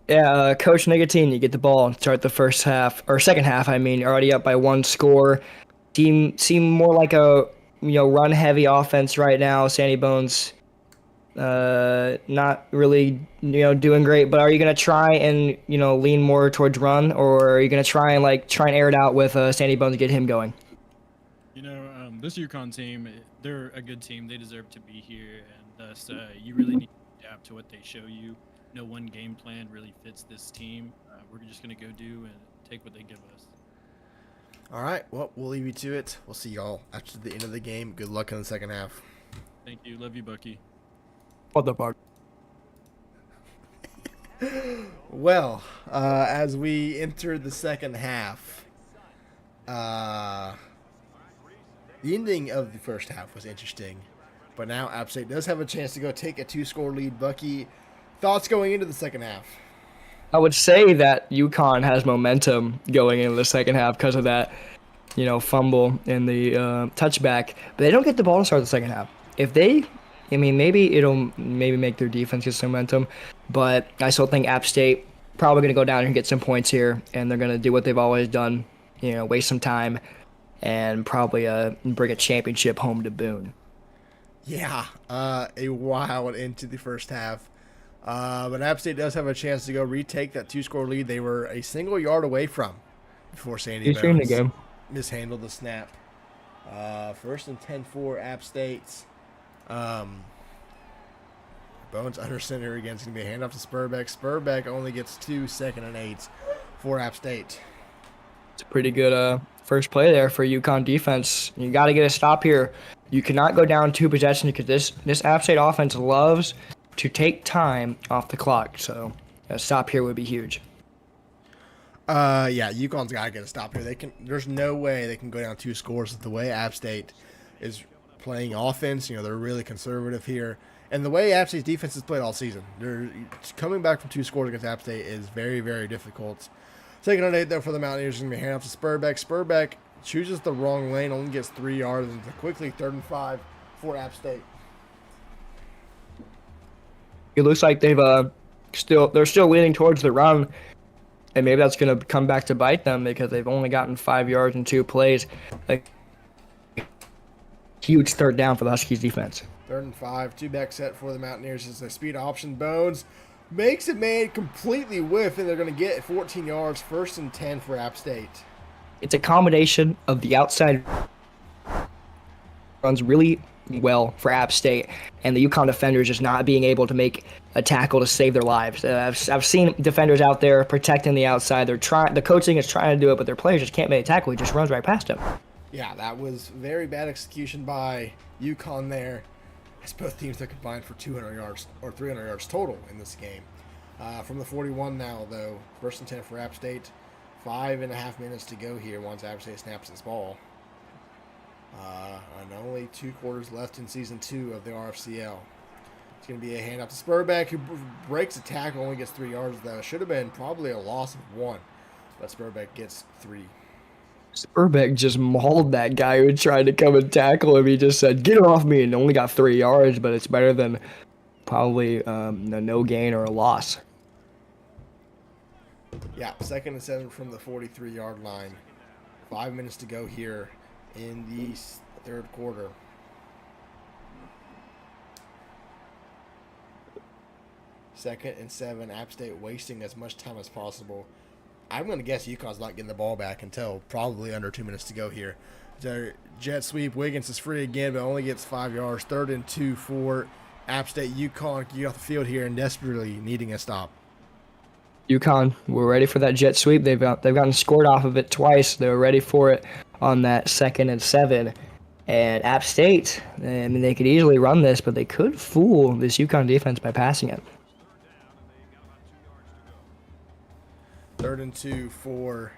Yeah, Coach Nicotine, you get the ball and start the first half, or second half, already up by 1 score. Team seem more like a, run-heavy offense right now. Sandy Bones not really, doing great, but are you going to try and, lean more towards run, or are you going to try and air it out with Sandy Bones to get him going? This UConn team, they're a good team. They deserve to be here, and thus you really need to adapt to what they show you. No one game plan really fits this team. We're just going to go do and take what they give us. All right, well, we'll leave you to it. We'll see y'all after the end of the game. Good luck in the second half. Thank you. Love you, Bucky. What the fuck? Well, as we enter the second half, the ending of the first half was interesting, but now App State does have a chance to go take a 2-score lead. Bucky, thoughts going into the second half? I would say that UConn has momentum going into the second half because of that, fumble and the touchback, but they don't get the ball to start the second half. If they, maybe it'll make their defense get some momentum, but I still think App State probably going to go down here and get some points here, and they're going to do what they've always done, waste some time, and probably bring a championship home to Boone. Yeah, a wild into the first half. But App State does have a chance to go retake that 2-score lead they were a single yard away from before Sandy Bones mishandled the snap. First and 10 for App State. Bones under center again. It's going to be a handoff to Spurbeck. Spurbeck only gets 2 second and 8 for App State. It's a pretty good first play there for UConn defense. You got to get a stop here. You cannot go down 2 possessions because this App State offense loves to take time off the clock. So a stop here would be huge. Yeah, UConn's got to get a stop here. There's no way they can go down 2 scores with the way App State is playing offense. They're really conservative here. And the way App State's defense has played all season, they're coming back from 2 scores against App State is very, very difficult. Second and 8, though, for the Mountaineers is going to be a handoff to Spurbeck. Spurbeck chooses the wrong lane, only gets 3 yards, and it's quickly 3rd and 5 for App State. It looks like they're still leaning towards the run, and maybe that's going to come back to bite them because they've only gotten 5 yards in 2 plays. Huge 3rd down for the Huskies defense. 3rd and 5, 2-back set for the Mountaineers. It's a speed option. Bones makes it, man, completely whiff, and they're going to get 14 yards. 1st and 10 for App State. It's a combination of the outside runs really well for App State, and the UConn defenders just not being able to make a tackle to save their lives. I've seen defenders out there protecting the outside. The coaching is trying to do it, but their players just can't make a tackle. He just runs right past them. Yeah, that was very bad execution by UConn there. as both teams have combined for 200 yards or 300 yards total in this game. From the 41 now, though, 1st and 10 for App State. 5.5 minutes to go here once App State snaps its ball. And only 2 quarters left in Season 2 of the RFCL. It's going to be a handoff to Spurbeck, who breaks a tackle, only gets 3 yards, though. It should have been probably a loss of 1, but Spurbeck gets 3. Spurbeck just mauled that guy who tried to come and tackle him. He just said, "Get off me," and only got 3 yards, but it's better than probably a no gain or a loss. Yeah, 2nd and 7 from the 43-yard line. 5 minutes to go here in the 3rd quarter. Second and 7, App State wasting as much time as possible. I'm going to guess UConn's not getting the ball back until probably under 2 minutes to go here. Their jet sweep. Wiggins is free again, but only gets 5 yards. 3rd and 2 for App State. UConn can get off the field here and desperately needing a stop. UConn, we're ready for that jet sweep. They've gotten scored off of it twice. They were ready for it on that 2nd and 7. And App State, I mean, they could easily run this, but they could fool this UConn defense by passing it. 3rd and 2 for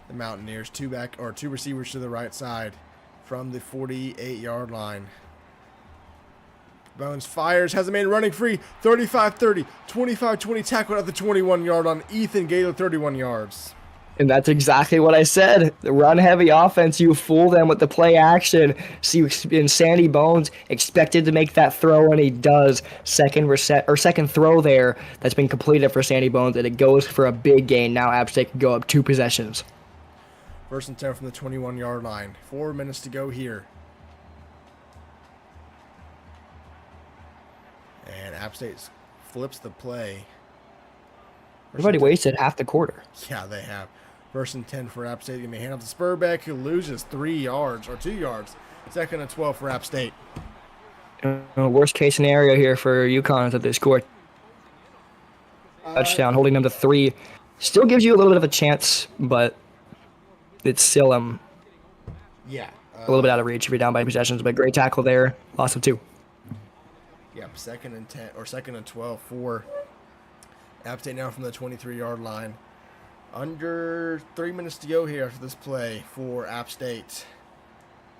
the Mountaineers. 2 receivers to the right side from the 48-yard line. Bones fires, has a man running free. 35-30, 25-20 tackle at the 21-yard line. Ethan Gaylor, 31 yards. And that's exactly what I said. The run-heavy offense, you fool them with the play action. See, in Sandy Bones expected to make that throw, and he does. Second throw there that's been completed for Sandy Bones, and it goes for a big gain. Now App State can go up 2 possessions. 1st and 10 from the 21-yard line. 4 minutes to go here. And App State flips the play. Everybody wasted half the quarter. Yeah, they have. 1st and 10 for App State. Going to be hand off to Spurbeck, who loses 3 yards or 2 yards. 2nd and 12 for App State. Worst case scenario here for UConn is that they scored touchdown, holding them to 3. Still gives you a little bit of a chance, but it's still Yeah. a little bit out of reach if you're down by possessions. But great tackle there. Loss of 2. Yep, 2nd and 10 or 2nd and 12 for App State now from the 23-yard line. Under 3 minutes to go here after this play for App State.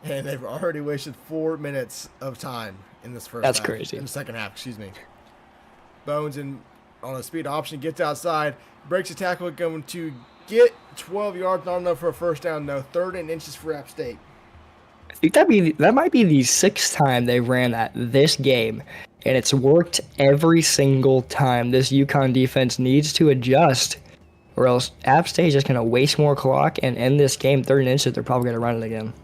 And they've already wasted 4 minutes of time in this first half. That's crazy. In the second half, excuse me. Bones on a speed option, gets outside, breaks a tackle, going to get 12 yards, not enough for a first down, though. 3rd and inches for App State. I think that might be the 6th time they ran that this game, and it's worked every single time. This UConn defense needs to adjust, or else App State is just going to waste more clock and end this game 3rd and inches. They're probably going to run it again.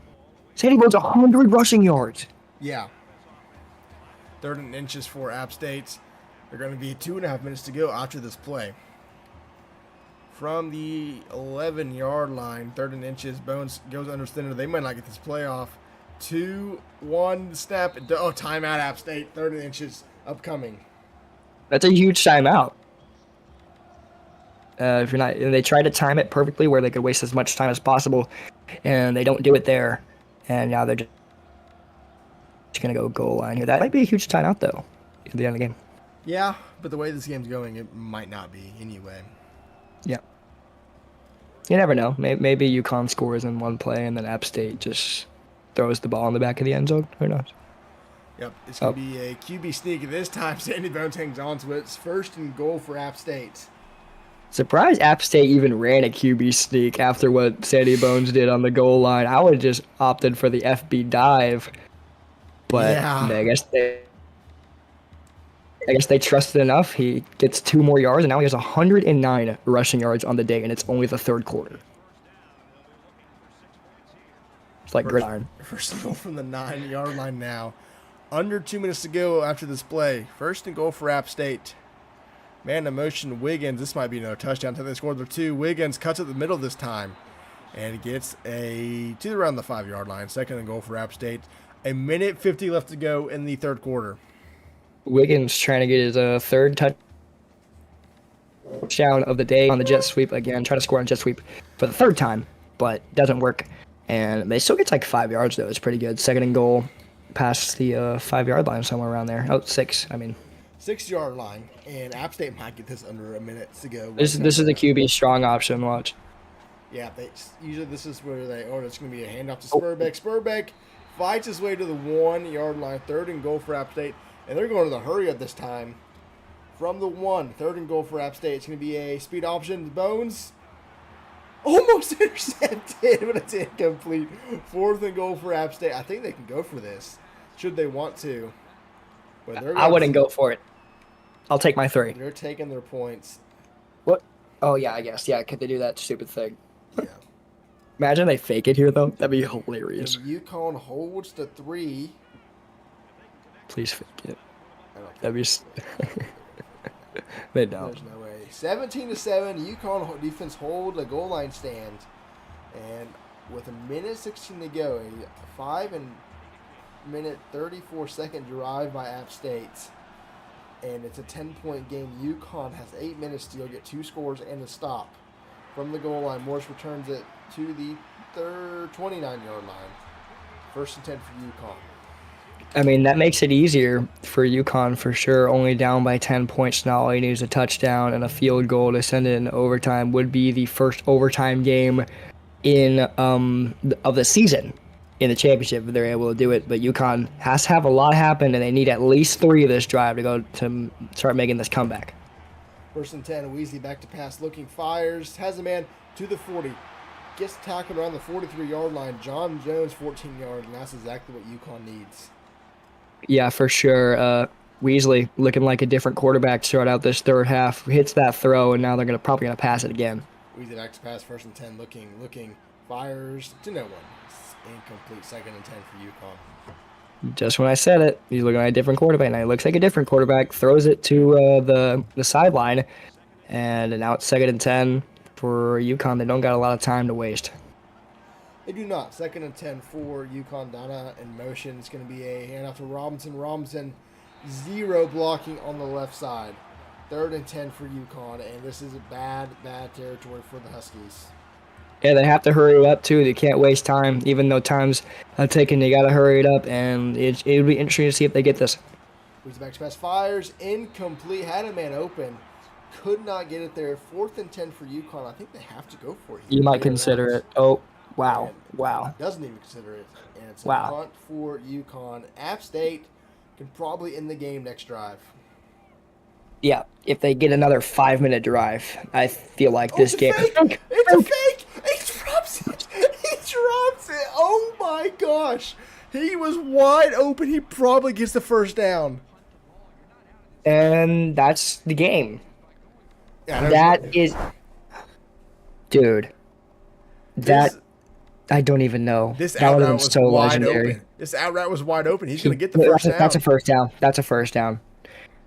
Sandy Bones 100 rushing yards. Yeah. 3rd and inches for App State. They're going to be 2.5 minutes to go after this play. From the 11-yard line, 3rd and inches, Bones goes under center. They might not get this play off. 2-1 snap. Oh, timeout, App State. 3rd and inches upcoming. That's a huge timeout. If you're not, and they try to time it perfectly where they could waste as much time as possible, and they don't do it there. And now they're just going to go goal line here. That might be a huge timeout, though, at the end of the game. Yeah, but the way this game's going, it might not be anyway. Yeah. You never know. Maybe UConn scores in one play, and then App State just throws the ball in the back of the end zone. Who knows? Yep, it's going to be a QB sneak. This time, Sandy Bones hangs on to it. It's 1st and goal for App State. Surprised App State even ran a QB sneak after what Sandy Bones did on the goal line. I would have just opted for the FB dive. But Yeah. I guess they trusted enough. He gets 2 more yards, and now he has 109 rushing yards on the day, and it's only the 3rd quarter. It's like gridiron. 1st and goal from the 9-yard line now. Under 2 minutes to go after this play. 1st and goal for App State. Man in motion, Wiggins. This might be another touchdown until they score the 2. Wiggins cuts it the middle this time and gets to around the 5-yard line. 2nd and goal for App State. 1:50 left to go in the 3rd quarter. Wiggins trying to get his 3rd touchdown of the day on the jet sweep again. Trying to score on jet sweep for the 3rd time, but doesn't work. And they still get like 5 yards, though. It's pretty good. 2nd and goal. past the 5-yard line, somewhere around there. Oh, 6. I mean, 6-yard line, and App State might get this under a minute to go. this is the QB strong option. Watch. Yeah, usually this is where it's going to be a handoff to Spurbeck. Spurbeck fights his way to the 1-yard line, 3rd and goal for App State, and they're going to the hurry up this time. From the 1, 3rd and goal for App State. It's going to be a speed option. Bones almost intercepted, but it's incomplete. 4th and goal for App State. I think they can go for this, should they want to. But I wouldn't go for it. I'll take my 3. They're taking their points. What? Oh, yeah, I guess. Yeah, could they do that stupid thing? Yeah. Imagine they fake it here, though. That'd be hilarious. If UConn holds the 3. Please fake it. I don't think That'd be... They don't. there's no way. 17-7, UConn defense hold a goal line stand. And with 1:16 to go, a 5-minute 34-second drive by App State. And it's a 10-point game. UConn has 8 minutes to go get 2 scores and a stop. From the goal line, Morris returns it to the 29-yard line. 1st and 10 for UConn. I mean, that makes it easier for UConn for sure. Only down by 10 points now. All you need is a touchdown and a field goal to send it in overtime. Would be the first overtime game in of the season in the championship if they're able to do it. But UConn has to have a lot happen, and they need at least 3 of this drive to go to start making this comeback. 1st and 10, Weasley back to pass, looking, fires, has a man to the 40. Gets tackled around the 43-yard line. John Jones, 14-yard, and that's exactly what UConn needs. Yeah, for sure. Weasley looking like a different quarterback to start out this third half. Hits that throw, and now they're probably gonna pass it again. Weasley back to pass, 1st and 10, looking, fires to no one. It's incomplete, 2nd and 10 for UConn. Just when I said it, he's looking at a different quarterback. Now he looks like a different quarterback. Throws it to the sideline, and now it's 2nd and 10 for UConn. They don't got a lot of time to waste. They do not. 2nd and 10 for UConn. Donna in motion. It's going to be a handoff to Robinson. Robinson, 0 blocking on the left side. 3rd and 10 for UConn, and this is a bad territory for the Huskies. Yeah, they have to hurry it up too. They can't waste time, even though time's taken. They got to hurry it up, and it would be interesting to see if they get this. Weasley back to pass, fires, incomplete. Had a man open, could not get it there. 4th and 10 for UConn. I think they have to go for it. You might consider it. Oh. Wow. And Wow. Doesn't even consider it. And it's a Wow. punt for UConn. App State can probably end the game next drive. Yeah, if they get another 5-minute drive, I feel like this game. It's a fake! He drops it! He drops it! Oh my gosh! He was wide open. He probably gets the 1st down. And that's the game. Yeah, That is. Dude. I don't even know. This that outright been was so wide legendary. open. This outright was wide open. He's going to get the 1st down. That's a 1st down. That's a 1st down.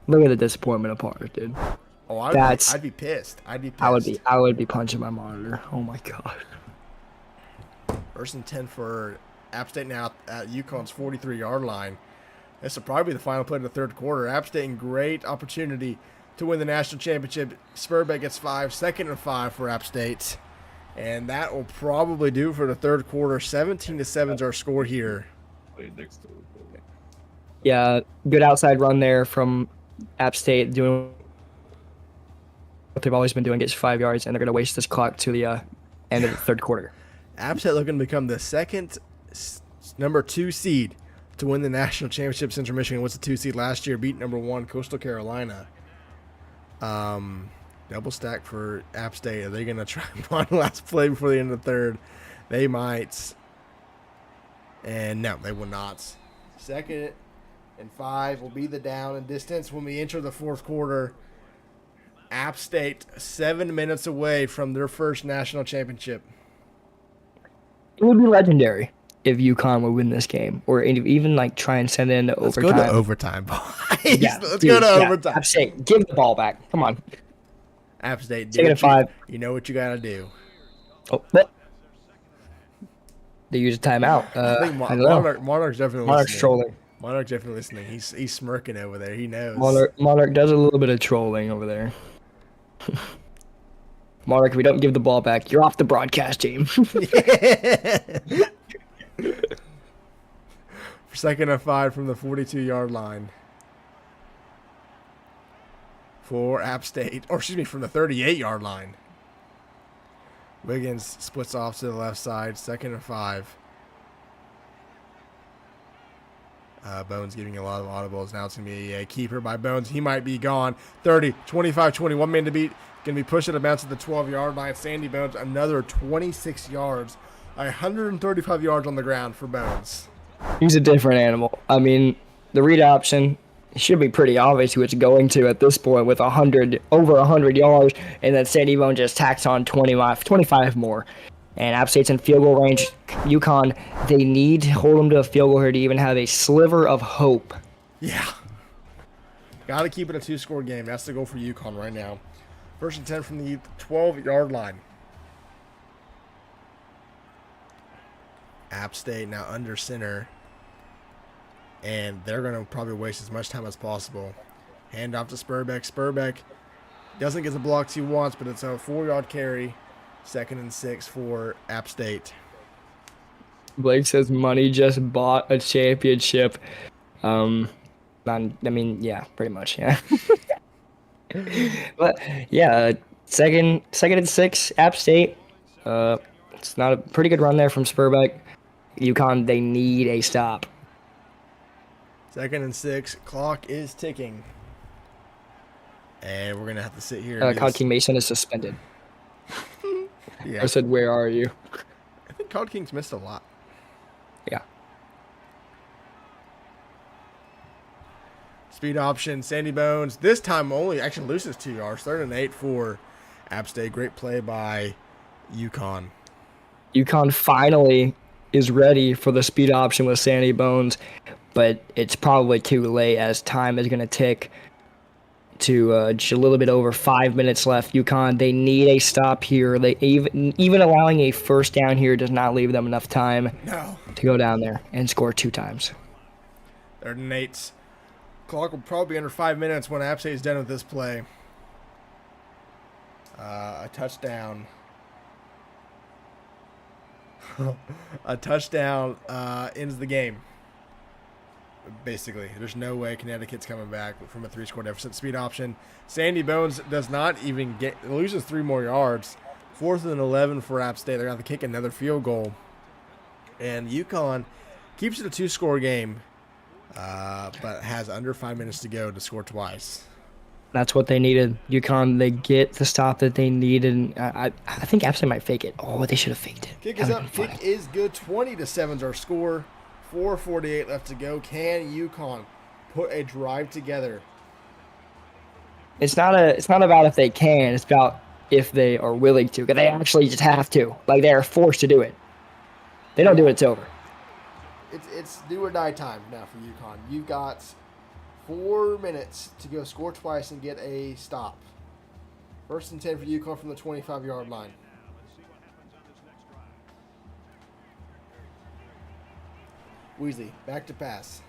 Look at the disappointment of Parker, dude. Oh, I'd be pissed. I'd be pissed. I would be punching my monitor. Oh my god. 1st and 10 for App State now at UConn's 43-yard line. This will probably be the final play of the 3rd quarter. App State in great opportunity to win the national championship. Spurbeck gets 5, 2nd and 5 for App State. And that will probably do for the 3rd quarter. 17-7 is our score here. Yeah, good outside run there from App State, doing what they've always been doing, gets 5 yards, and they're going to waste this clock to the end of the 3rd quarter. App State looking to become the number 2 seed to win the national championship. Central Michigan was the 2 seed last year, beat number 1 Coastal Carolina. Double stack for App State. Are they going to try one last play before the end of the 3rd? They might. And no, they will not. 2nd and 5 will be the down and distance when we enter the 4th quarter. App State 7 minutes away from their first national championship. It would be legendary if UConn would win this game, or even like try and send it into overtime. Let's go to overtime, boys. Yeah, Let's go to overtime. App State, give the ball back. Come on. App State, Second and 5. You know what you got to do. Oh, what? They use a timeout. I think I don't know. Monarch's definitely Monarch's listening. trolling. Monarch's definitely listening. He's smirking over there. He knows. Monarch does a little bit of trolling over there. Monarch, if we don't give the ball back, you're off the broadcast team. For 2nd and 5 from the 42-yard line for App State. Or, excuse me, from the 38-yard line. Wiggins splits off to the left side. 2nd and 5. Bones giving a lot of audibles. Now it's going to be a keeper by Bones. He might be gone. 30, 25, 20. 1 man to beat. Going to be pushed out of bounds to the 12-yard line. Sandy Bones, another 26 yards. 135 yards on the ground for Bones. He's a different animal. I mean, the read option should be pretty obvious who it's going to at this point with over 100 yards, and then Sandy Bone just tacks on 25 more. And App State's in field goal range. UConn, they need to hold them to a field goal here to even have a sliver of hope. Yeah. Got to keep it a 2-score game. That's the goal for UConn right now. 1st and 10 from the 12-yard line. App State now under center. And they're going to probably waste as much time as possible. Hand off to Spurbeck. Spurbeck doesn't get the blocks he wants, but it's a 4-yard carry. 2nd and 6 for App State. Blake says money just bought a championship. I mean, yeah, pretty much, yeah. But yeah, second and 6, App State. It's not a pretty good run there from Spurbeck. UConn, they need a stop. 2nd and 6, clock is ticking, and we're gonna have to sit here. Cod King Mason is suspended. Yeah. I said, "Where are you?" I think Cod King's missed a lot. Yeah. Speed option, Sandy Bones. This time only actually loses 2 yards. 3rd and 8 for App State. Great play by UConn. UConn finally is ready for the speed option with Sandy Bones, but it's probably too late as time is going to tick to just a little bit over 5 minutes left. UConn, they need a stop here. They even allowing a first down here does not leave them enough time to go down there and score 2 times. 3rd and 8. Clock will probably be under 5 minutes when App State is done with this play. A touchdown. A touchdown ends the game. Basically, there's no way Connecticut's coming back from a 3-score deficit. Speed option. Sandy Bones does not even loses 3 more yards. 4th and 11 for App State. They're going to have to kick another field goal. And UConn keeps it a 2-score game, but has under 5 minutes to go to score twice. That's what they needed. UConn, they get the stop that they needed. And I think App State might fake it. Oh, they should have faked it. Kick is up. Kick is good. 20-7 is our score. 4:48 left to go. Can UConn put a drive together? It's not about if they can. It's about if they are willing to. Because they actually just have to. Like, they are forced to do it. They don't do it, it's over. It's do or die time now for UConn. You've got 4 minutes to go score twice and get a stop. 1st and 10 for UConn from the 25-yard line. Weasley, back to pass.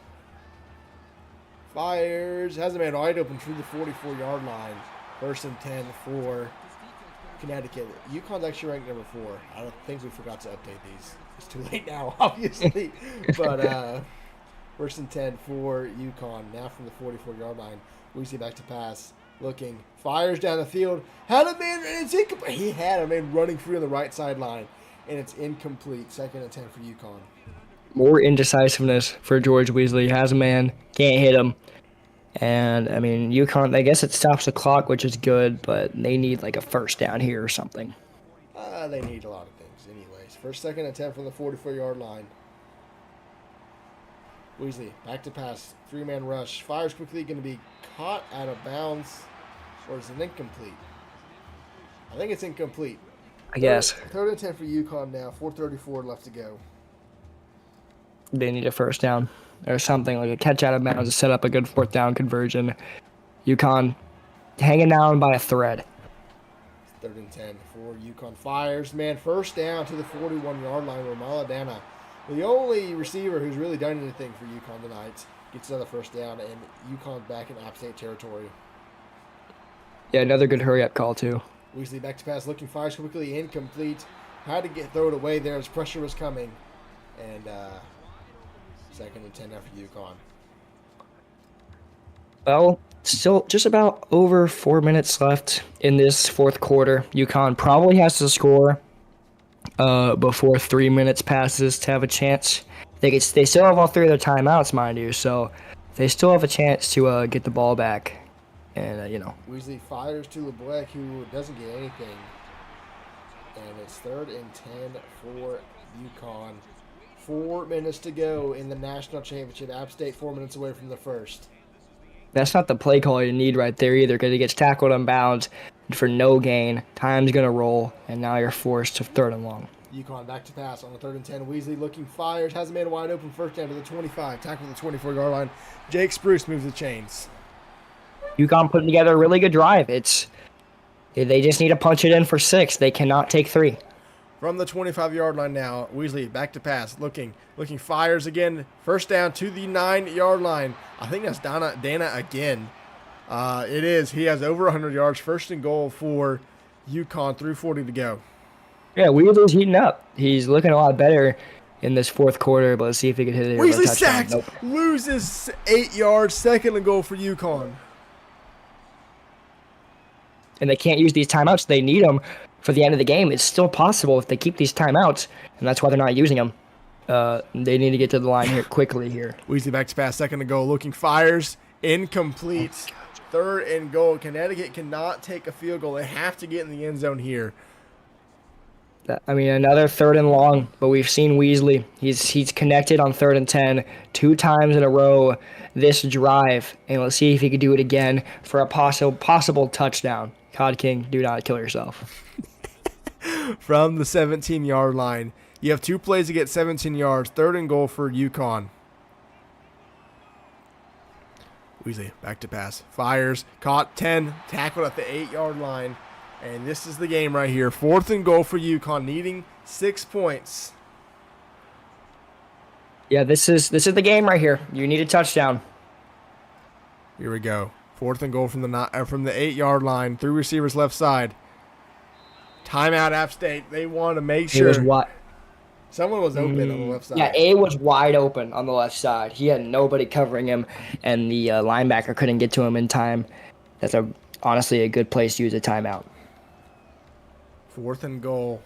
Fires. Has a man wide open through the 44-yard line. 1st and 10 for Connecticut. UConn's actually ranked number 4. I don't think we forgot to update these. It's too late now, obviously. But 1st and 10 for UConn. Now from the 44-yard line. Weasley back to pass. Looking. Fires down the field. Had a man, and it's incomplete. He had a man running free on the right sideline, and it's incomplete. 2nd and 10 for UConn. More indecisiveness for George Weasley. Has a man, can't hit him. And, I mean, UConn, I guess it stops the clock, which is good, but they need, like, a first down here or something. They need a lot of things anyways. 1st, 2nd and 10 from the 44-yard line. Weasley, back to pass. 3-man rush. Fires quickly, going to be caught out of bounds. Or is it incomplete? I think it's incomplete. I guess. 3rd and 10 for UConn now. 4:34 left to go. They need a first down or something, like a catch out of bounds to set up a good 4th down conversion. UConn hanging down by a thread. 3rd and 10 for UConn. Fires, man, first down to the 41-yard line where Maladana, the only receiver who's really done anything for UConn tonight, gets another first down, and UConn back in App State territory. Yeah, another good hurry-up call, too. Weasley back to pass, looking, fires quickly, incomplete. Had to throw it away there as pressure was coming. And Second and 10 after UConn. Well, still just about over 4 minutes left in this fourth quarter. UConn probably has to score before 3 minutes passes to have a chance. They still have all three of their timeouts, mind you, so they still have a chance to get the ball back. And, Weasley fires to LeBlanc, who doesn't get anything. And it's 3rd and 10 for UConn. 4 minutes to go in the national championship. App State 4 minutes away from the first. that's not the play call you need right there either, because he gets tackled on bounds for no gain. Time's going to roll, and now you're forced to 3rd and long. UConn back to pass on the 3rd and 10. Weasley looking, fires, has a man wide open, first down to the 25. Tackle to the 24-yard line. Jake Spruce moves the chains. UConn putting together a really good drive. They just need to punch it in for 6. They cannot take 3. From the 25-yard line now, Weasley back to pass, looking, fires again. First down to the 9-yard line. I think that's Dana again. It is. He has over 100 yards. First and goal for UConn, 3:40 to go. Yeah, Weasley's heating up. He's looking a lot better in this fourth quarter, but let's see if he can hit it. Weasley sacked, loses 8 yards, second and goal for UConn. And they can't use these timeouts. They need them for the end of the game. It's still possible if they keep these timeouts, and that's why they're not using them. They need to get to the line here quickly here. Weasley back to pass, second and goal, looking, fires, incomplete. 3rd and goal. Connecticut cannot take a field goal. They have to get in the end zone here. I mean, another 3rd and long, but we've seen Weasley. He's connected on 3rd and 10 2 times in a row this drive, and let's see if he could do it again for a possible touchdown. Cod King, do not kill yourself. From the 17-yard line, you have 2 plays to get 17 yards. 3rd and goal for UConn. Weasley back to pass, fires, caught 10, tackled at the 8-yard line. And this is the game right here. 4th and goal for UConn, needing 6 points. Yeah, this is the game right here. You need a touchdown. Here we go. 4th and goal from the 8-yard line. 3 receivers left side. Timeout, App State. They want to make sure. Someone was open on the left side. Yeah, A was wide open on the left side. He had nobody covering him, and the linebacker couldn't get to him in time. That's honestly a good place to use a timeout. 4th and goal.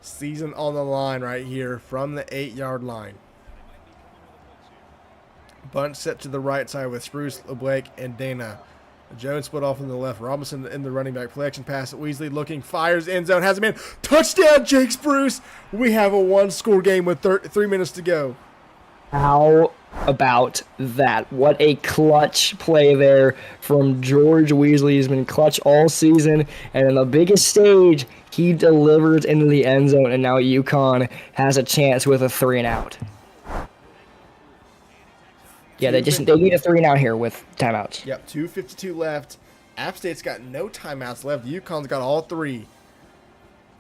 Season on the line right here from the 8-yard line. Bunt set to the right side with Spruce, LeBlanc, and Dana. Jones split off on the left. Robinson in the running back. Play action pass at Weasley looking. Fires end zone. Has a man. Touchdown, Jake Spruce. We have a 1-score game with 3 minutes to go. How about that? What a clutch play there from George Weasley. He's been clutch all season. And in the biggest stage, he delivers into the end zone. And now UConn has a chance with a 3 and out. Yeah, they need a 3 and out here with timeouts. Yep, 2:52 left. App State's got no timeouts left. UConn's got all 3.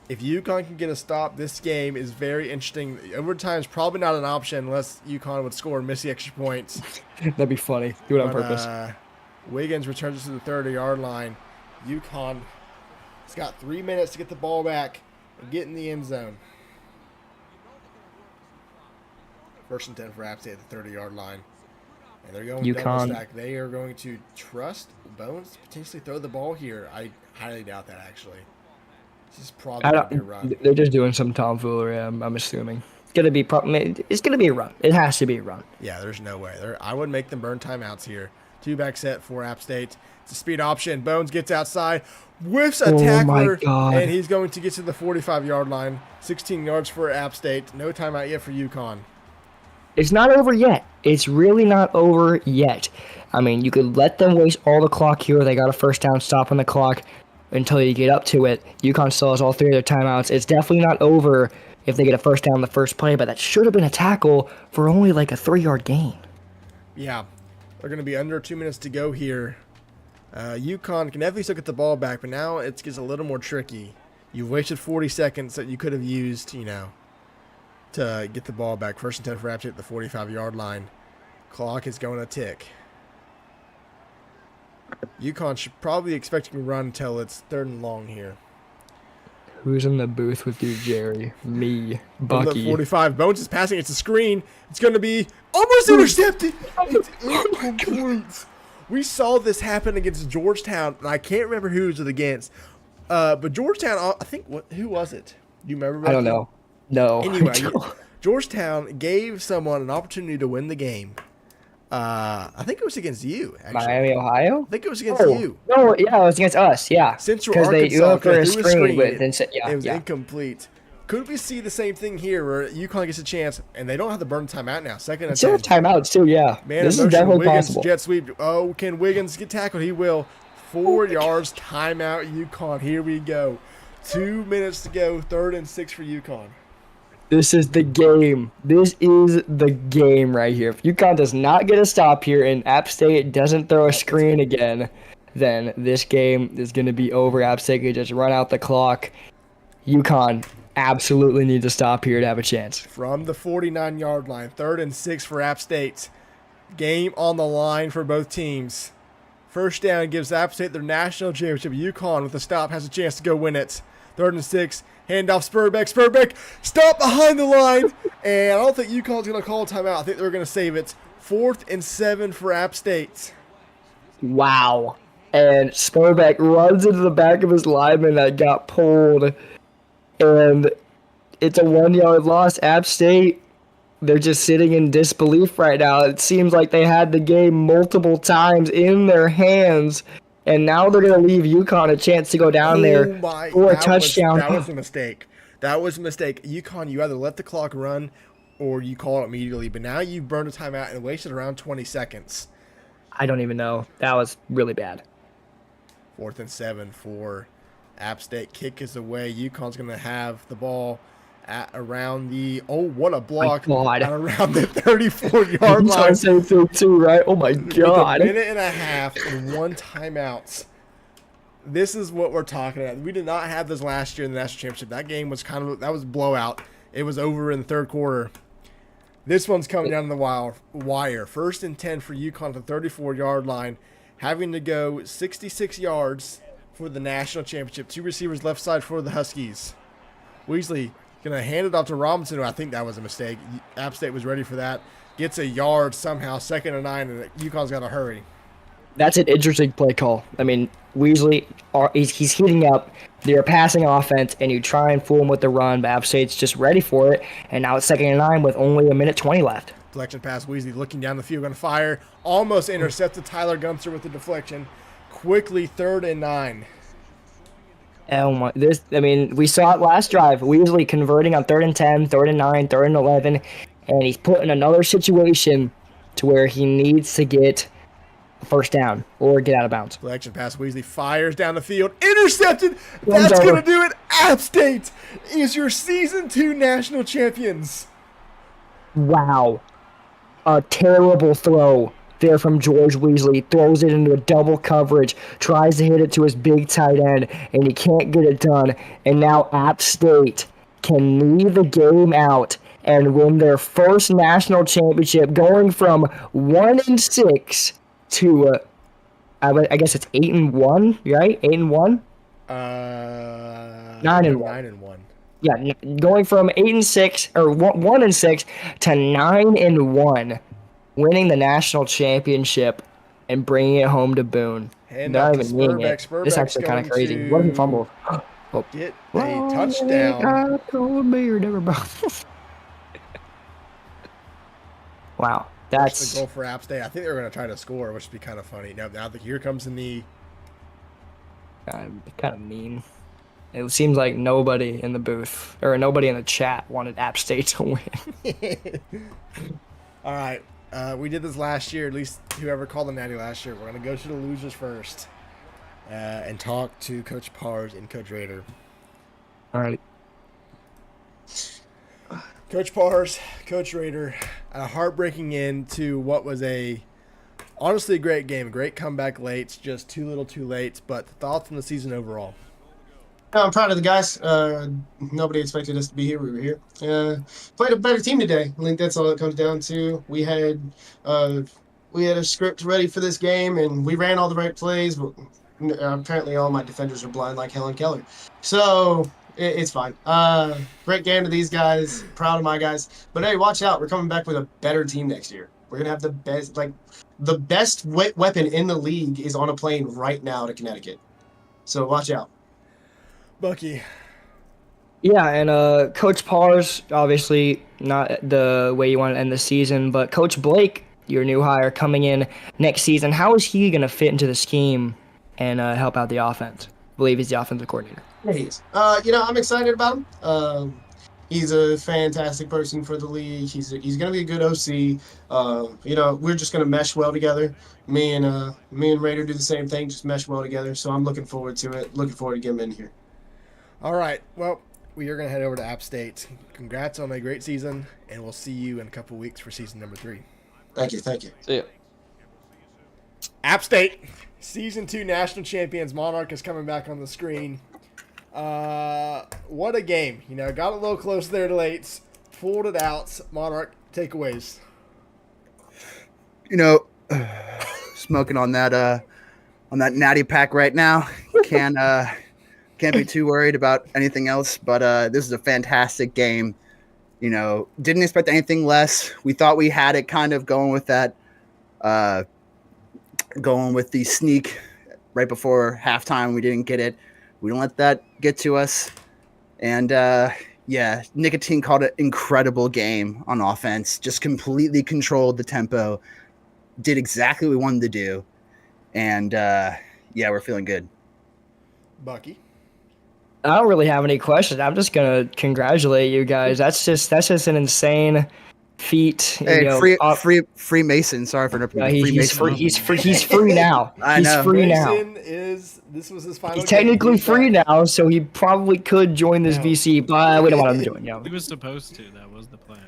If UConn can get a stop, this game is very interesting. Overtime is probably not an option unless UConn would score and miss the extra points. That'd be funny. Do it on purpose. Wiggins returns to the 30-yard line. UConn has got 3 minutes to get the ball back and get in the end zone. 1st and 10 for App State at the 30-yard line. And they're going double stack. They are going to trust Bones to potentially throw the ball here. I highly doubt that, actually. This is probably going to be a run. They're just doing some tomfoolery, I'm assuming. It's going to be a run. It has to be a run. Yeah, there's no way. I would make them burn timeouts here. 2-back set for App State. It's a speed option. Bones gets outside, whiffs a tackler, and he's going to get to the 45-yard line. 16 yards for App State. No timeout yet for UConn. It's not over yet. It's really not over yet. I mean, you could let them waste all the clock here. They got a first down stop on the clock until you get up to it. UConn still has all 3 of their timeouts. It's definitely not over if they get a first down the first play, but that should have been a tackle for only like a 3-yard gain. Yeah, they're going to be under 2 minutes to go here. UConn can definitely still get the ball back, but now it gets a little more tricky. You've wasted 40 seconds that you could have used, to get the ball back. 1st and 10 for App State at the 45-yard line. Clock is going to tick. UConn should probably be expecting a run until it's 3rd and long here. Who's in the booth with you, Jerry? Me, From the Bucky. 45, Bones is passing. It's a screen. It's going to be almost intercepted. It's incomplete. We saw this happen against Georgetown, and I can't remember who it was against. But Georgetown, I think, who was it? Do you remember? I don't know. No. Anyway, Georgetown gave someone an opportunity to win the game. I think it was against you, actually. Miami, Ohio? I think it was against you. No, yeah, it was against us, yeah. Central Because they Arkansas, went for a they threw screen, but it, then said, yeah, it was yeah. incomplete. Could we see the same thing here where UConn gets a chance and they don't have to burn timeout now? Second and Still 10. have timeouts, too, yeah. Man This in is motion, definitely Wiggins, possible. jet sweep. Oh, can Wiggins get tackled? He will. 4 yards, timeout, UConn. Here we go. 2 minutes to go, 3rd and 6 for UConn. This is the game. This is the game right here. If UConn does not get a stop here and App State doesn't throw a screen again, then this game is going to be over. App State could just run out the clock. UConn absolutely needs to stop here to have a chance. From the 49-yard line, 3rd and 6 for App State. Game on the line for both teams. First down gives App State their national championship. UConn with a stop has a chance to go win it. 3rd and 6. Handoff Spurbeck. Spurbeck, stop behind the line. And I don't think UConn's going to call a timeout. I think they're going to save it. 4th and 7 for App State. Wow. And Spurbeck runs into the back of his lineman that got pulled. And it's a 1-yard loss. App State, they're just sitting in disbelief right now. It seems like they had the game multiple times in their hands. And now they're going to leave UConn a chance to go down there for a touchdown. That was a mistake. That was a mistake. UConn, you either let the clock run or you call it immediately. But now you've burned a timeout and wasted around 20 seconds. I don't even know. That was really bad. 4th and 7 for App State. Kick is away. UConn's going to have the ball at around the, what a block. God. At around the 34-yard line. Same thing too, right? Oh my God. With a minute and a half and 1 timeout. This is what we're talking about. We did not have this last year in the national championship. That game was that was blowout. It was over in the 3rd quarter. This one's coming down the wire. 1st and 10 for UConn at the 34-yard line. Having to go 66 yards for the national championship. 2 receivers left side for the Huskies. Weasley going to hand it off to Robinson. I think that was a mistake. App State was ready for that. Gets a yard somehow. 2nd and 9, and UConn's got to hurry. That's an interesting play call. I mean, Weasley, he's heating up. They're a passing offense, and you try and fool him with the run, but App State's just ready for it. And now it's 2nd and 9 with only a minute 20 left. Deflection pass. Weasley looking down the field, going to fire. Almost intercepted Tyler Gunster with the deflection. Quickly 3rd and 9. Oh my! We saw it last drive. Weasley converting on 3rd and 10, 3rd and 9, 3rd and 11, and he's put in another situation to where he needs to get a 1st down or get out of bounds. Deflection pass. Weasley fires down the field. Intercepted. That's going to do it. App State is your Season 2 national champions. Wow. A terrible throw there from George Weasley. Throws it into a double coverage. Tries to hit it to his big tight end, and he can't get it done. And now App State can leave the game out and win their first national championship, going from 1-6 to, I guess it's 8-1, right? 8-1? 9-1. 9-1. Yeah, going from 8-6 or 1-6 to 9-1, winning the national championship and bringing it home to Boone. Hand Not off even to meaning it. Spurbeck. This is actually kind of Spurbeck's crazy. going What if he fumbles? Oh. Get a touchdown. Wow, That's that's the goal for App State. I think they're going to try to score, which would be kind of funny. Now here comes the knee. kind of mean. It seems like nobody in the booth or nobody in the chat wanted App State to win. All right. We did this last year, at least whoever called the Natty last year. We're going to go to the losers first and talk to Coach Pars and Coach Rader. All right. Coach Pars, Coach Rader, a heartbreaking end to what was honestly a great game. A great comeback late, just too little too late. But thoughts on the season overall? I'm proud of the guys. Nobody expected us to be here. We were here. Played a better team today. I think that's all it comes down to. We had a script ready for this game, and we ran all the right plays. But apparently, all my defenders are blind like Helen Keller. So It's fine. Great game to these guys. Proud of my guys. But hey, watch out. We're coming back with a better team next year. We're gonna have the best weapon in the league is on a plane right now to Connecticut. So watch out. Bucky. Yeah, and Coach Pars, obviously not the way you want to end the season, but Coach Blake, your new hire coming in next season, how is he going to fit into the scheme and help out the offense? I believe he's the offensive coordinator. Yeah, he is. I'm excited about him. He's a fantastic person for the league. He's gonna be a good OC. We're just gonna mesh well together. Me and Raider do the same thing, just mesh well together. So I'm looking forward to it. Looking forward to getting him in here. All right. Well, we are going to head over to App State. Congrats on a great season, and we'll see you in a couple weeks for season number 3. Thank you. Thank you. See ya. App State, season 2 national champions. Monarch is coming back on the screen. What a game. Got a little close there to late. Pulled it out. Monarch, takeaways. Smoking on that natty pack right now. Can't be too worried about anything else, but this is a fantastic game. Didn't expect anything less. We thought we had it kind of going with that, going with the sneak right before halftime. We didn't get it. We don't let that get to us. And Nicotine called an incredible game on offense, just completely controlled the tempo, did exactly what we wanted to do. And we're feeling good. Bucky. I don't really have any questions. I'm just gonna congratulate you guys. That's just an insane feat. Hey, Freemason. Sorry for interrupting. He's free. He's free now. I know. He's free now. This was his final. He's technically free now, so he probably could join this VC, but we don't want him to join. He was supposed to. That was the plan.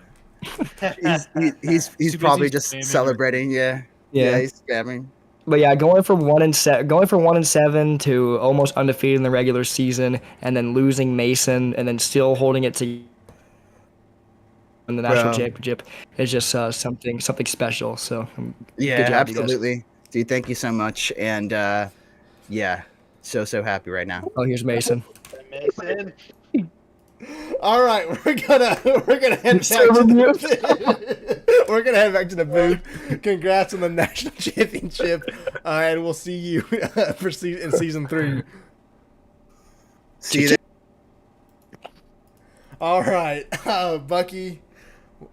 He's probably just celebrating. Yeah, he's scamming. But yeah, going from 1-7 to almost undefeated in the regular season, and then losing Mason, and then still holding it to in the national championship is just something special. So yeah, good job, absolutely, dude. Thank you so much, and so happy right now. Oh, here's Mason. Mason. All right, we're gonna head back to the we're gonna head back to the booth. Congrats on the national championship, and we'll see you in season 3. See you there. All right, Bucky.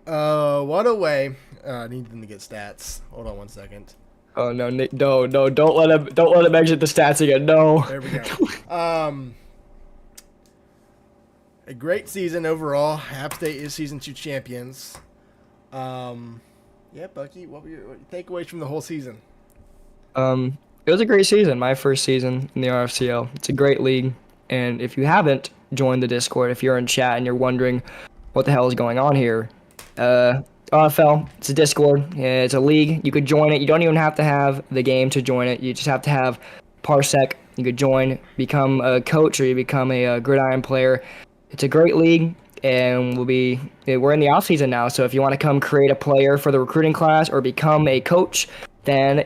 What a way! I need them to get stats. Hold on one second. Oh no, Nick, no! Don't let him exit the stats again. No. There we go. A great season overall. App State is season 2 champions. Bucky, what were your takeaways from the whole season? It was a great season. My first season in the RFCL. It's a great league, and if you haven't joined the Discord, if you're in chat and you're wondering what the hell is going on here, RFL, it's a Discord. It's a league. You could join it. You don't even have to have the game to join it. You just have to have Parsec. You could join, become a coach, or you become a gridiron player. It's a great league, and we're in the off season now. So if you want to come create a player for the recruiting class or become a coach, then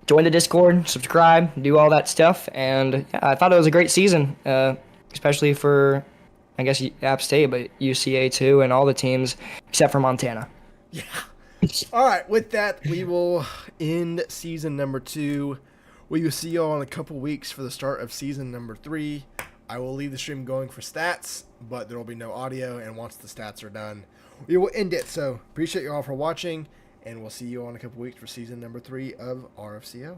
join the Discord, subscribe, do all that stuff. And yeah, I thought it was a great season, especially for, I guess, App State, but UCA too, and all the teams except for Montana. Yeah. All right. With that, we will end season number 2. We will see you all in a couple weeks for the start of season number 3. I will leave the stream going for stats, but there will be no audio, and once the stats are done, we will end it. So appreciate you all for watching, and we'll see you all in a couple weeks for season number 3 of RFCL.